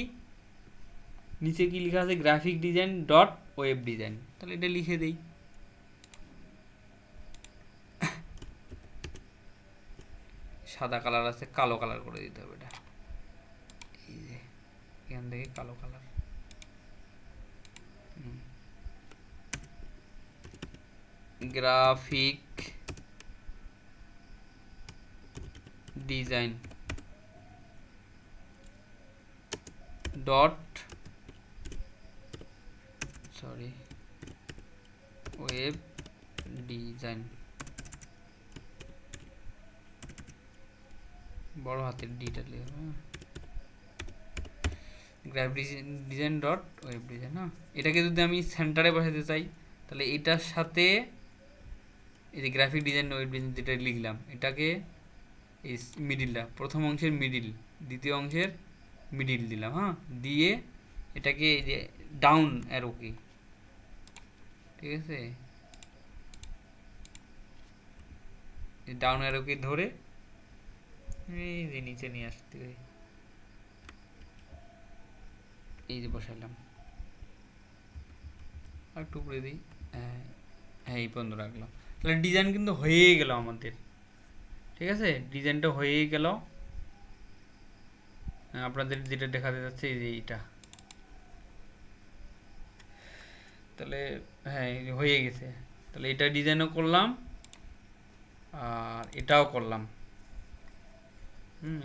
নিচে কি লেখা আছে, graphic design dot web design, তাহলে এটা লিখে দিই। সাদা কালার আছে, কালো কালার করে দিতে হবে এটা। এই যে এখান থেকে কালো colour. Graphic design dot web design, বড় হাতের ডিটা লিখবে, graphic design dot web design. হ্যাঁ, এটাকে যদি আমি সেন্টারে বসাতে চাই, তাহলে এটার সাথে এই যে গ্রাফিক ডিজাইন ওয়েব ডিজাইন যেটা লিখলাম, এটাকে এই মিডিলটা, প্রথম অংশের মিডিল, দ্বিতীয় অংশের মিডিল দিলাম। হ্যাঁ, দিয়ে এটাকে এই যে ডাউন অ্যারো কি, ঠিক আছে, ডাউন অ্যারো কি ধরে এই যে নিচে নিয়ে আসতে হবে, এই যে বসাইলাম। আর একটু উপরে দিই, হ্যাঁ হ্যাঁ, এই পর্যন্ত রাখলাম। তাহলে ডিজাইন কিন্তু হয়েই গেল আমাদের, ঠিক আছে, ডিজাইনটা হয়েই গেল। আপনাদের যেটা দেখাতে যাচ্ছে এই যে এইটা, তাহলে হ্যাঁ হয়ে গেছে। তাহলে এটা ডিজাইনও করলাম আর এটাও করলাম,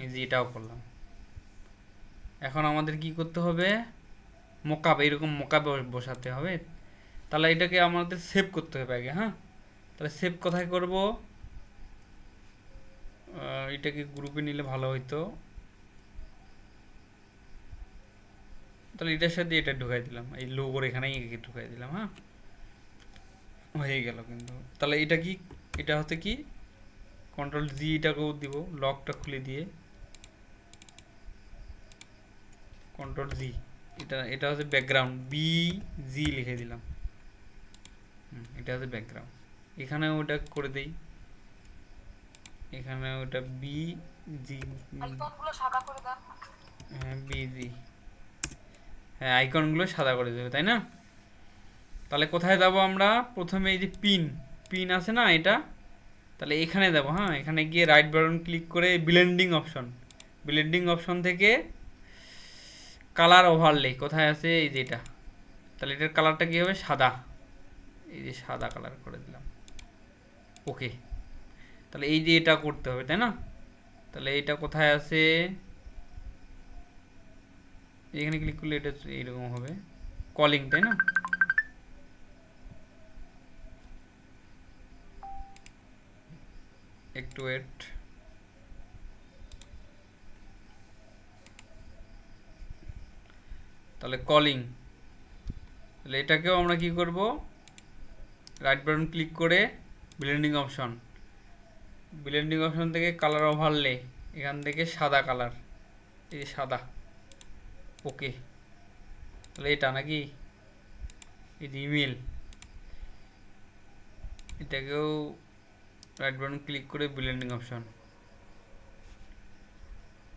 এই যে এটাও করলাম। এখন আমাদের কি করতে হবে, মোকাব, এরকম মোকাব বসাতে হবে। তাহলে এটাকে আমাদের সেভ করতে হবে আগে। হ্যাঁ, তাহলে সেভ কোথায় করব, এটাকে গ্রুপে নিলে ভালো হইতো। তাহলে এটার সাথে এটা ঢুকাই দিলাম, এই লোগোর এখানেই ঢুকাই দিলাম। হ্যাঁ, হয়ে গেল কিন্তু। তাহলে এটা কি, এটা হচ্ছে কি, কন্ট্রোল জি, এটাকেও দিব, লকটা খুলে দিয়ে কন্ট্রোল জি, এটা হচ্ছে ব্যাকগ্রাউন্ড, বি জি লিখে দিলাম। এটা হচ্ছে ব্যাকগ্রাউন্ড। এখানে ওটা করে দেই, এখানে ওটা বি জি, আইকনগুলো সাদা করে দেন। হ্যাঁ বি জি, হ্যাঁ আইকনগুলো সাদা করে দেবে, তাই না? তাহলে কোথায় যাব আমরা, প্রথমে এই যে পিন, পিন আছে না এটা, তাহলে এখানে যাব। হ্যাঁ, এখানে গিয়ে রাইট বাটন ক্লিক করে ব্লেন্ডিং অপশন, ব্লেন্ডিং অপশন থেকে কালার ওভারলে কোথায় আছে, এই যে এটা, তাহলে এটার কালারটা কী হবে, সাদা, এই যে সাদা কালার করে দিলাম। ওকে, তাহলে এই যে এটা করতে হবে, তাই না? তাহলে এটা কোথায় আছে, এখানে ক্লিক করলে এটা এইরকম হবে, কলিং, তাই না? একটু ওয়েট, তাহলে কলিং, তাহলে এটাকেও আমরা কি করব, রাইট বাটন ক্লিক করে ব্লেন্ডিং অপশন, ব্লেন্ডিং অপশন থেকে কালার ওভারলে, এখান থেকে সাদা কালার, এই সাদা। ওকে, তাহলে এটা নাকি এই যে ইমেল, এটাকেও রাইট বাটন ক্লিক করে ব্লেন্ডিং অপশন,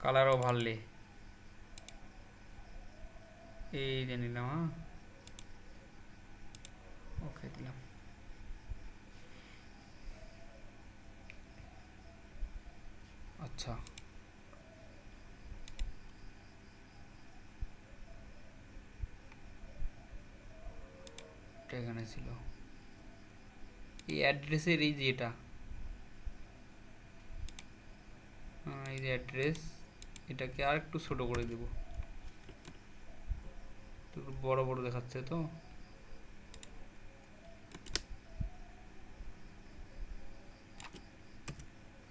কালার ওভারলে, এই যে নিলাম। হ্যাঁ, ওকে দিলাম। আচ্ছা, এখানে ছিল এই অ্যাড্রেসের এই যে এটা, এই যে অ্যাড্রেস, এটাকে আর একটু ছোট করে দেব, একটু বড় বড় দেখাচ্ছে তো।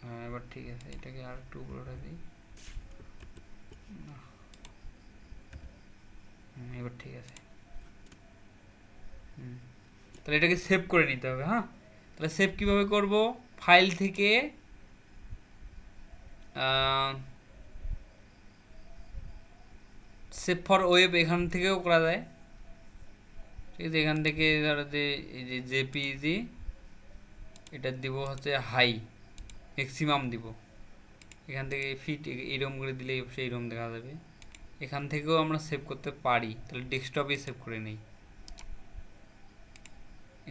হ্যাঁ, এবার ঠিক আছে, এটাকে আর একটু উপরে উঠে দিই, এবার ঠিক আছে। তাহলে এটাকে সেভ করে নিতে হবে। হ্যাঁ, তাহলে সেভ কিভাবে করব, ফাইল থেকে সেভ ফর ওয়েব এখান থেকেও করা যায়, ঠিক আছে। এখান থেকে ধরো যে এই যে জেপিজি এটা দিব হচ্ছে হাই, ম্যাক্সিমাম দিব। এখান থেকে ফিট এইরকম করে দিলে সেইরকম দেখা যাবে। এখান থেকেও আমরা সেভ করতে পারি, তাহলে ডেস্কটপে সেভ করে নেই।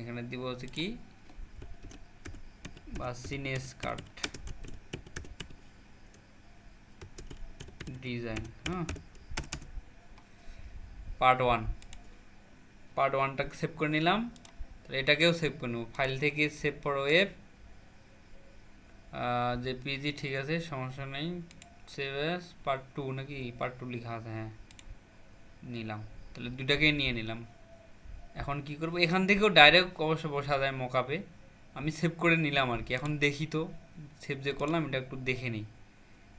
এখানে দিব হচ্ছে কি বাসিনেস কাট ডিজাইন, হ্যাঁ, পার্ট 1, পার্ট 1টাকে সেভ করে নিলাম। তাহলে এটাকেও সেভ করে নেব, ফাইল থেকে সেভ ফর ওয়েব জেপিজি, ঠিক আছে, সমস্যা নেই। সেভ এস পার্ট 2 নাকি পার্ট 2 লেখা আছে, হ্যাঁ নিলাম। তাহলে দুটাকেই নিয়ে নিলাম। এখন কি করব, এখান থেকেও ডাইরেক্ট অবশ্য বসা যায় মকআপে, আমি সেভ করে নিলাম আর কি। এখন দেখি তো সেভ যে করলাম এটা একটু দেখে নিই।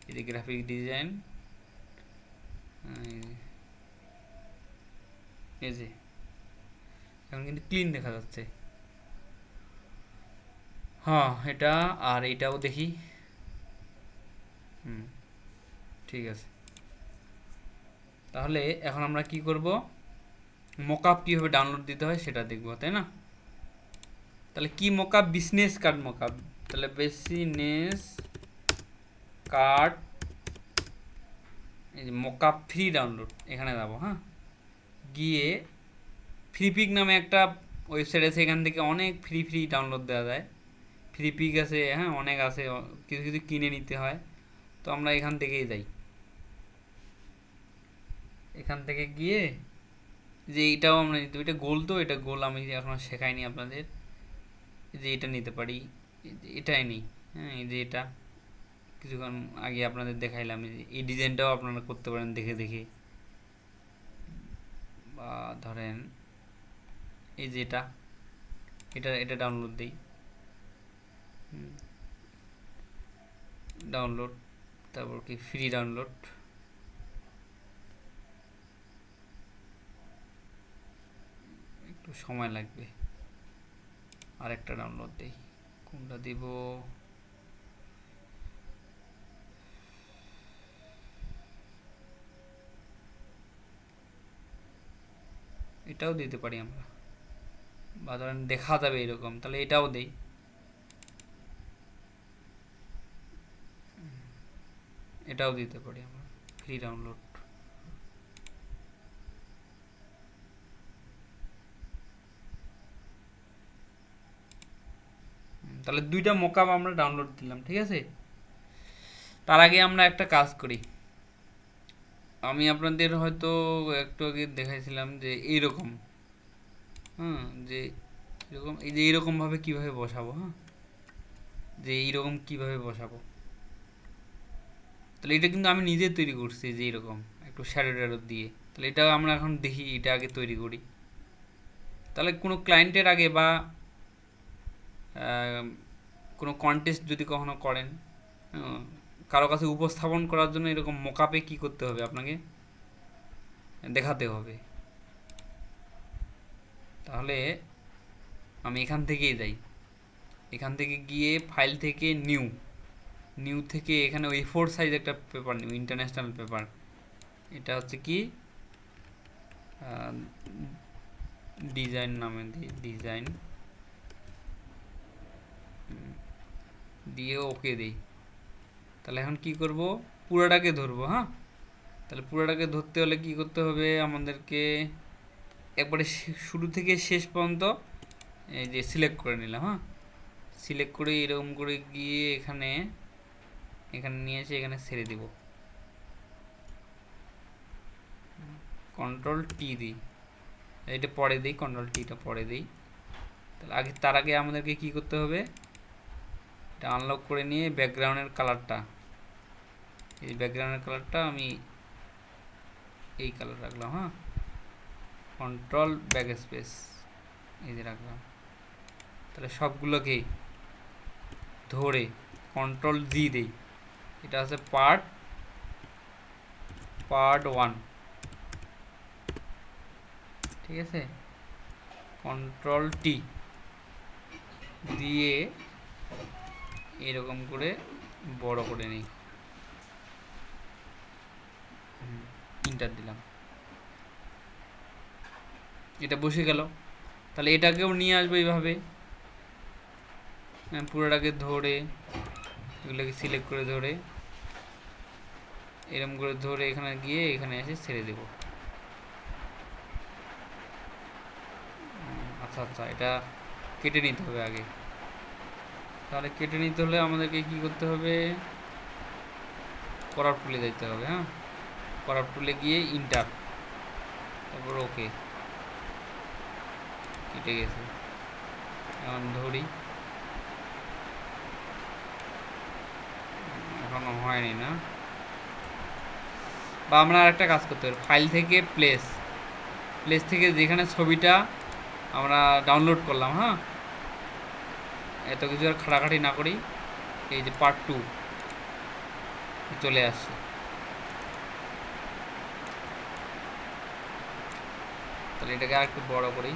এই যে গ্রাফিক ডিজাইন, এই যে এখন কিন্তু ক্লিন দেখা যাচ্ছে। হ্যাঁ এটা আর এইটাও দেখি। হুম, ঠিক আছে। তাহলে এখন আমরা কি করব, মকআপ কীভাবে ডাউনলোড দিতে হয় সেটা দেখব, তাই না? তাহলে কি মকআপ, বিজনেস কার্ড মকআপ। তাহলে বিজনেস কার্ড এই যে মকআপ ফ্রি ডাউনলোড, এখানে যাবো। হ্যাঁ, গিয়ে ফ্রিপিক নামে একটা ওয়েবসাইট আছে, এখান থেকে অনেক ফ্রি ডাউনলোড দেওয়া যায়। ফ্রিপিক আছে, হ্যাঁ অনেক আছে, কিছু কিছু কিনে নিতে হয়। তো আমরা এখান থেকেই যাই, এখান থেকে গিয়ে যে এইটাও আমরা নিতে, এটা গোল, তো এটা গোল আমি এখন শেখাইনি আপনাদের, যে এটা নিতে পারি, এটাই নিই। হ্যাঁ, এই যে এটা কিছুক্ষণ আগে আপনাদের দেখাইলাম, এই ডিজাইনটাও আপনারা করতে পারেন দেখে দেখে। বা ধরেন এই যে এটা এটা এটা ডাউনলোড দিই, ডাউনলোড, তারপর কি ফ্রি ডাউনলোড, একটু সময় লাগবে। আরেকটা ডাউনলোড দিই, কোনটা দিব, এটাও দিতে পারি আমরা, বা ধরেন দেখা যাবে এরকম, তাহলে এটাও দেই। এটাও দিতে পারি আমরা, ফ্রি ডাউনলোড। তাহলে দুইটা মকআপ আমরা ডাউনলোড দিলাম, ঠিক আছে। তার আগে আমরা একটা কাজ করি, আমি আপনাদের হয়তো একটু আগে দেখাইছিলাম যে এইরকম, হ্যাঁ, যে এরকম, এই যে এইরকমভাবে কীভাবে বসাবো, হ্যাঁ, যে এইরকম কীভাবে বসাবো। তাহলে এটা কিন্তু আমি নিজে তৈরি করছি, যে এরকম একটু শ্যাডো ট্যাডো দিয়ে। তাহলে এটা আমরা এখন দেখি, এটা আগে তৈরি করি। তাহলে কোনো ক্লায়েন্টের আগে বা কোনো কন্টেস্ট যদি কখনো করেন, কারো কাছে উপস্থাপন করার জন্য এরকম মকআপে কী করতে হবে, আপনাকে দেখাতে হবে। তাহলে আমি এখান থেকেই যাই, এখান থেকে গিয়ে ফাইল থেকে নিউ থেকে এখানে ওই A4 সাইজ একটা পেপার নিব, ইন্টারন্যাশনাল পেপার। এটা হচ্ছে কি ডিজাইন নামে দিই, ডিজাইন দিয়ে ওকে দিই। তাহলে এখন কি করব, পুরোটাকে ধরবো। হ্যাঁ, তাহলে পুরোটাকে ধরতে হলে কি করতে হবে আমাদেরকে, একবারে শুরু থেকে শেষ পর্যন্ত এই যে সিলেক্ট করে নিলাম। হ্যাঁ, সিলেক্ট করে এরকম করে গিয়ে এখানে এখানে নিয়ে এসে এখানে ছেড়ে দিব, কন্ট্রোল টি দিই, এটা পরে দিই, কন্ট্রোল টিটা পরে দিই। তাহলে আগে, তার আগে আমাদেরকে কি করতে হবে, এটা আনলক করে নিয়ে ব্যাকগ্রাউন্ডের কালারটা, এই ব্যাকগ্রাউন্ডের কালারটা আমি এই কালার রাখলাম। হ্যাঁ, কন্ট্রোল ব্যাক স্পেস এই যে রাখলাম। তাহলে সবগুলোকেই ধরে কন্ট্রোল জি দেই, এটা হচ্ছে পার্ট 1, ঠিক আছে। কন্ট্রোল টি দিয়ে এরকম করে বড় করে নিই, ইন্টার দিলাম, এটা বসে গেল। তাহলে এটাকেও নিয়ে আসবো এইভাবে, পুরোটাকে ধরে এগুলোকে সিলেক্ট করে ধরে এরকম করে ধরে এখানে গিয়ে এখানে এসে ছেড়ে দেব। আচ্ছা আচ্ছা, এটা কেটে নিতে হবে আগে। তাহলে কেটে নিতে হলে আমাদেরকে কি করতে হবে, করার টুলে যেতে হবে। হ্যাঁ, করার টুলে গিয়ে ইন্টার, তারপর ওকে, কেটে গেছে। এখন ধরি, এখনো হয়নি না, বা আমরা আরেকটা কাজ করতে পারি, ফাইল থেকে প্লেস, প্লেস থেকে যেখানে ছবিটা আমরা ডাউনলোড করলাম, হ্যাঁ, এত কিছু আর খাটাখাটি না করি, এই যে পার্ট 2 চলে আসছে। তাহলে এটাকে আর একটু বড় করি,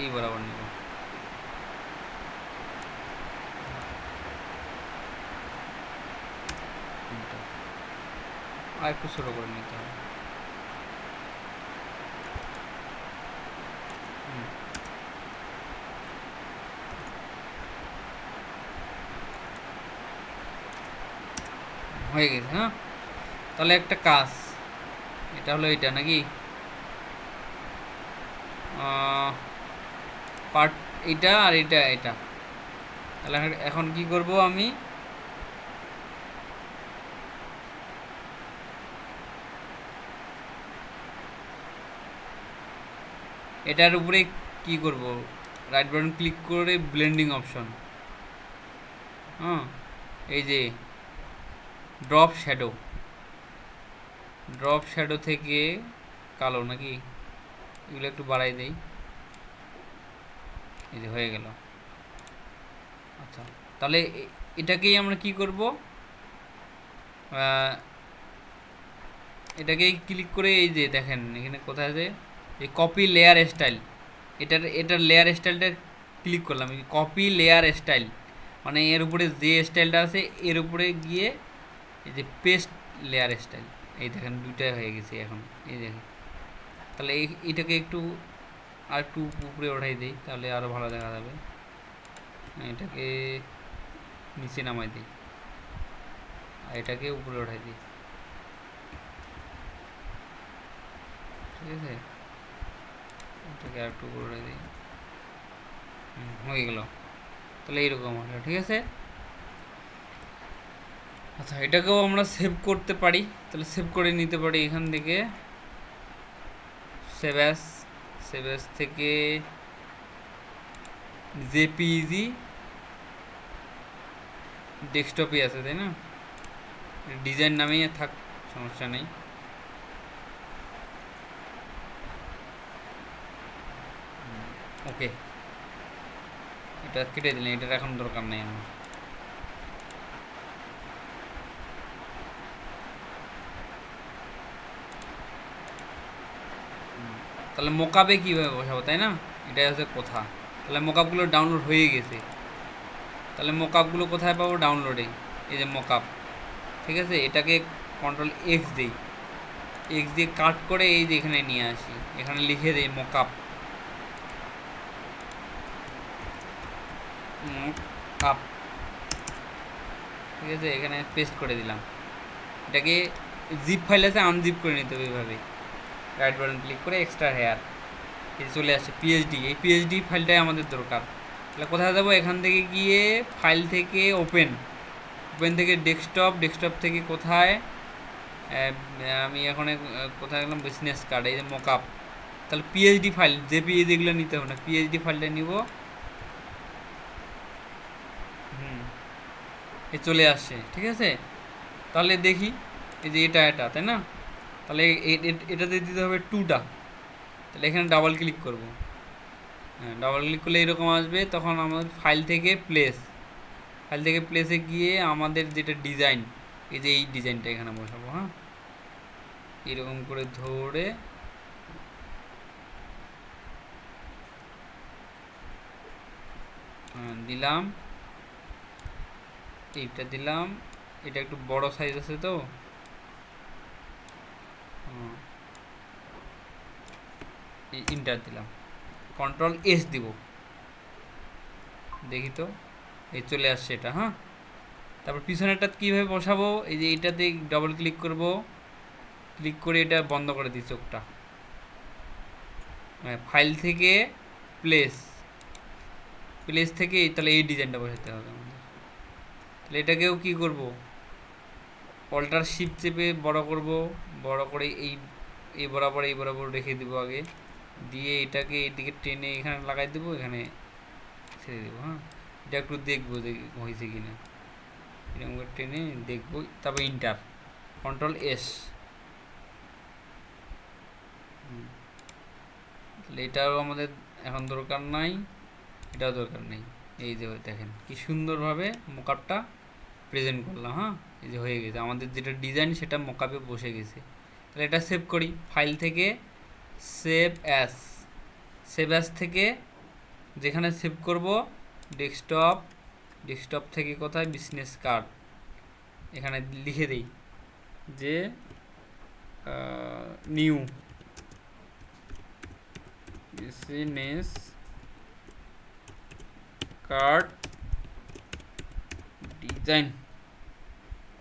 এই বরাবর নেব। আর একটু ছোট করে নিতে হবে। হয়ে গেছে। হ্যাঁ, তাহলে একটা কাজ, এটা হলো এটা নাকি পার্ট, এইটা আর এটা এটা। তাহলে এখন কি করব আমি, এটার উপরে কি করব, রাইট বাটন ক্লিক করে ব্লেন্ডিং অপশন, হ্যাঁ, এই যে ড্রপ শ্যাডো, ড্রপ শ্যাডো থেকে কালো নাকি, এগুলো একটু বাড়াই দেই, এই যে হয়ে গেল। আচ্ছা, তাহলে এটাকেই আমরা কি করব, এটাকেই ক্লিক করে এই যে দেখেন এখানে কোথায় আছে এই কপি লেয়ার স্টাইল, এটার লেয়ার স্টাইলটা ক্লিক করলাম, কপি লেয়ার স্টাইল, মানে এর উপরে যে স্টাইলটা আছে এর উপরে গিয়ে এই যে পেস্ট লেয়ার স্টাইল, এই দেখেন দুইটাই হয়ে গেছে এখন, এই দেখেন। তাহলে এইটাকে একটু আর একটু উপরে ওঠাই দিই, তাহলে আরও ভালো দেখা যাবে। এটাকে নিচে নামাই দিই, আর এটাকে উপরে ওঠাই দিই, ঠিক আছে। এটাকে আর একটু উপরে ওঠাই দিই, হয়ে গেল। তাহলে এইরকম হলো, ঠিক আছে। আচ্ছা, এটাকেও আমরা সেভ করতে পারি, তাহলে সেভ করে নিতে পারি এখান থেকে, সেভ অ্যাজ, সেভ অ্যাজ থেকে জেপিইজি, ডেস্কটপই আছে তাই না, ডিজাইন নামেই থাক, সমস্যা নেই। ওকে, এটা কেটে দিলেন, এটার এখন দরকার নেই আমার। তাহলে মোকাপে কীভাবে বসাবো তাই না, এটাই হচ্ছে কথা। তাহলে মোকাপগুলো ডাউনলোড হয়ে গেছে, তাহলে মোকাপগুলো কোথায় পাবো, ডাউনলোডে, এই যে মোকাপ, ঠিক আছে। এটাকে কন্ট্রোল এক্স দিই, এক্স দিয়ে কাট করে এই যে এখানে নিয়ে আসি, এখানে লিখে দিই মোকাপ, মোকাপ, ঠিক আছে, এখানে পেস্ট করে দিলাম। এটাকে জিপ ফাইল আছে আনজিপ করে নিতে হবে এইভাবে, রাইট বাটন ক্লিক করে এক্সট্রা হেয়ার, এই চলে আসছে পিএইচডি, এই পিএইচডি ফাইলটাই আমাদের দরকার। তাহলে কোথায় যাবো, এখান থেকে গিয়ে ফাইল থেকে ওপেন, ওপেন থেকে ডেস্কটপ, ডেস্কটপ থেকে কোথায়, আমি এখন কোথায় গেলাম, বিজনেস কার্ড, এই যে মকআপ। তাহলে পিএইচডি ফাইল, জেপিইজি এগুলো নিতে হবে না, পিএইচডি ফাইলটা নিব, এ চলে আসছে, ঠিক আছে। তাহলে দেখি, এই যে এটা তাই না, তাহলে এটাতে দিতে হবে 2টা, তাহলে এখানে ডাবল ক্লিক করব, হ্যাঁ, ডাবল ক্লিক করলে এরকম আসবে। তখন আমাদের ফাইল থেকে প্লেস, ফাইল থেকে প্লেসে গিয়ে আমাদের যেটা ডিজাইন, এই যে এই ডিজাইনটা এখানে বসাবো, হ্যাঁ, এরকম করে ধরে দিলাম, এইটা দিলাম, এটা একটু বড় সাইজ আছে তো, ইন্টার দিলাম, কন্ট্রোল এস দিব, দেখি তো, এই চলে আসছে এটা, হ্যাঁ। তারপর পিছনেরটা কীভাবে বসাবো, এই যে এইটাতে ডবল ক্লিক করব, ক্লিক করে এটা বন্ধ করে দিই চোখটা। ফাইল থেকে প্লেস, প্লেস থেকে তাহলে এই ডিজাইনটা বসাতে হবে আমাদের। তাহলে এটাকেও কি করব, অল্টার শিফট চেপে বড় করব, বড় করে এই এই বরাবর রেখে দেবো আগে, দিয়ে এটাকে এইদিকে টেনে এখানে লাগাই দেবো, এখানে ছেড়ে দেবো, হ্যাঁ। এটা একটু দেখবো হয়েছে কি না, এরকম করে টেনে দেখবো। তারপর ইন্টার, কন্ট্রোল এস। তাহলে এটাও আমাদের এখন দরকার নাই, এটাও দরকার নেই। এই যে দেখেন কি সুন্দরভাবে মোকআপটা প্রেজেন্ট করলাম, হ্যাঁ। এই যে হয়ে গেছে আমাদের যেটা ডিজাইন সেটা মোকআপে বসে গেছে। তাহলে এটা সেভ করি, ফাইল থেকে সেভ অ্যাস, সেভ অ্যাস থেকে যেখানে সেভ করব ডেস্কটপ, ডেস্কটপ থেকে কোথায় বিজনেস কার্ড, এখানে লিখে দিই যে নিউ বিজনেস কার্ড ডিজাইন।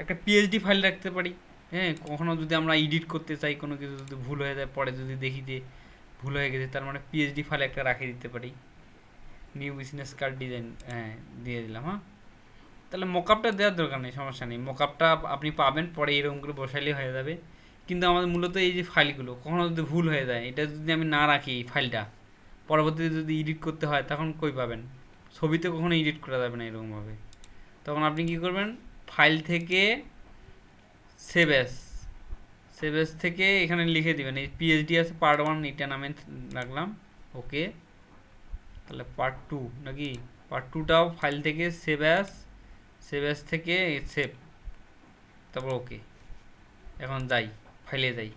একটা পিএইচডি ফাইল রাখতে পারি, হ্যাঁ। কখনো যদি আমরা এডিট করতে চাই, কোনো কিছু যদি ভুল হয়ে যায়, পরে যদি দেখি যে ভুল হয়ে গেছে, তার মানে পিএইচডি ফাইল একটা রাখে দিতে পারি। নিউ বিজনেস কার্ড ডিজাইন, হ্যাঁ, দিয়ে দিলাম, হ্যাঁ। তাহলে মোকআপটা দেওয়ার দরকার নেই, সমস্যা নেই। মোকআপটা আপনি পাবেন পরে, এরকম করে বসাইলেই হয়ে যাবে। কিন্তু আমাদের মূলত এই যে ফাইলগুলো কখনো যদি ভুল হয়ে যায়, এটা যদি আমি না রাখি এই ফাইলটা, পরবর্তীতে যদি এডিট করতে হয় তখন কই পাবেন, ছবিতে কখনো এডিট করা যাবে না এরকমভাবে। তখন আপনি কি করবেন, ফাইল থেকে সেভ অ্যাস, সেভ অ্যাস থেকে এখানে লিখে দিবেন এই পিএইচডি আছে পার্ট 1, এটা নামে রাখলাম, ওকে। তাহলে পার্ট 2 নাকি, পার্ট 2টাও ফাইল থেকে সেভ অ্যাস, সেভ অ্যাস থেকে সেভ, তারপর ওকে। এখন যাই, ফাইলে যাই,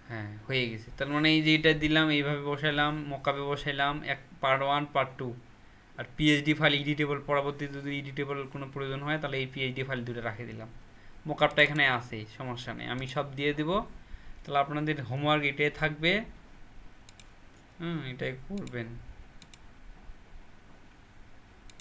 হ্যাঁ হয়ে গেছে। তার মানে এই যে এটা দিলাম, এইভাবে বসাইলাম, মকআপে বসাইলাম এক পার্ট 1 পার্ট 2। আর পিএইচডি ফাইল এডিটেবল, পরবর্তীতে যদি এডিটেবল কোনো প্রয়োজন হয় তাহলে এই পিএইচডি ফাইল দুটো রাখে দিলাম। মকআপটা এখানে আছে, সমস্যা নেই, আমি সব দিয়ে দেব। তাহলে আপনাদের হোমওয়ার্ক এটাই থাকবে, এটাই করবেন।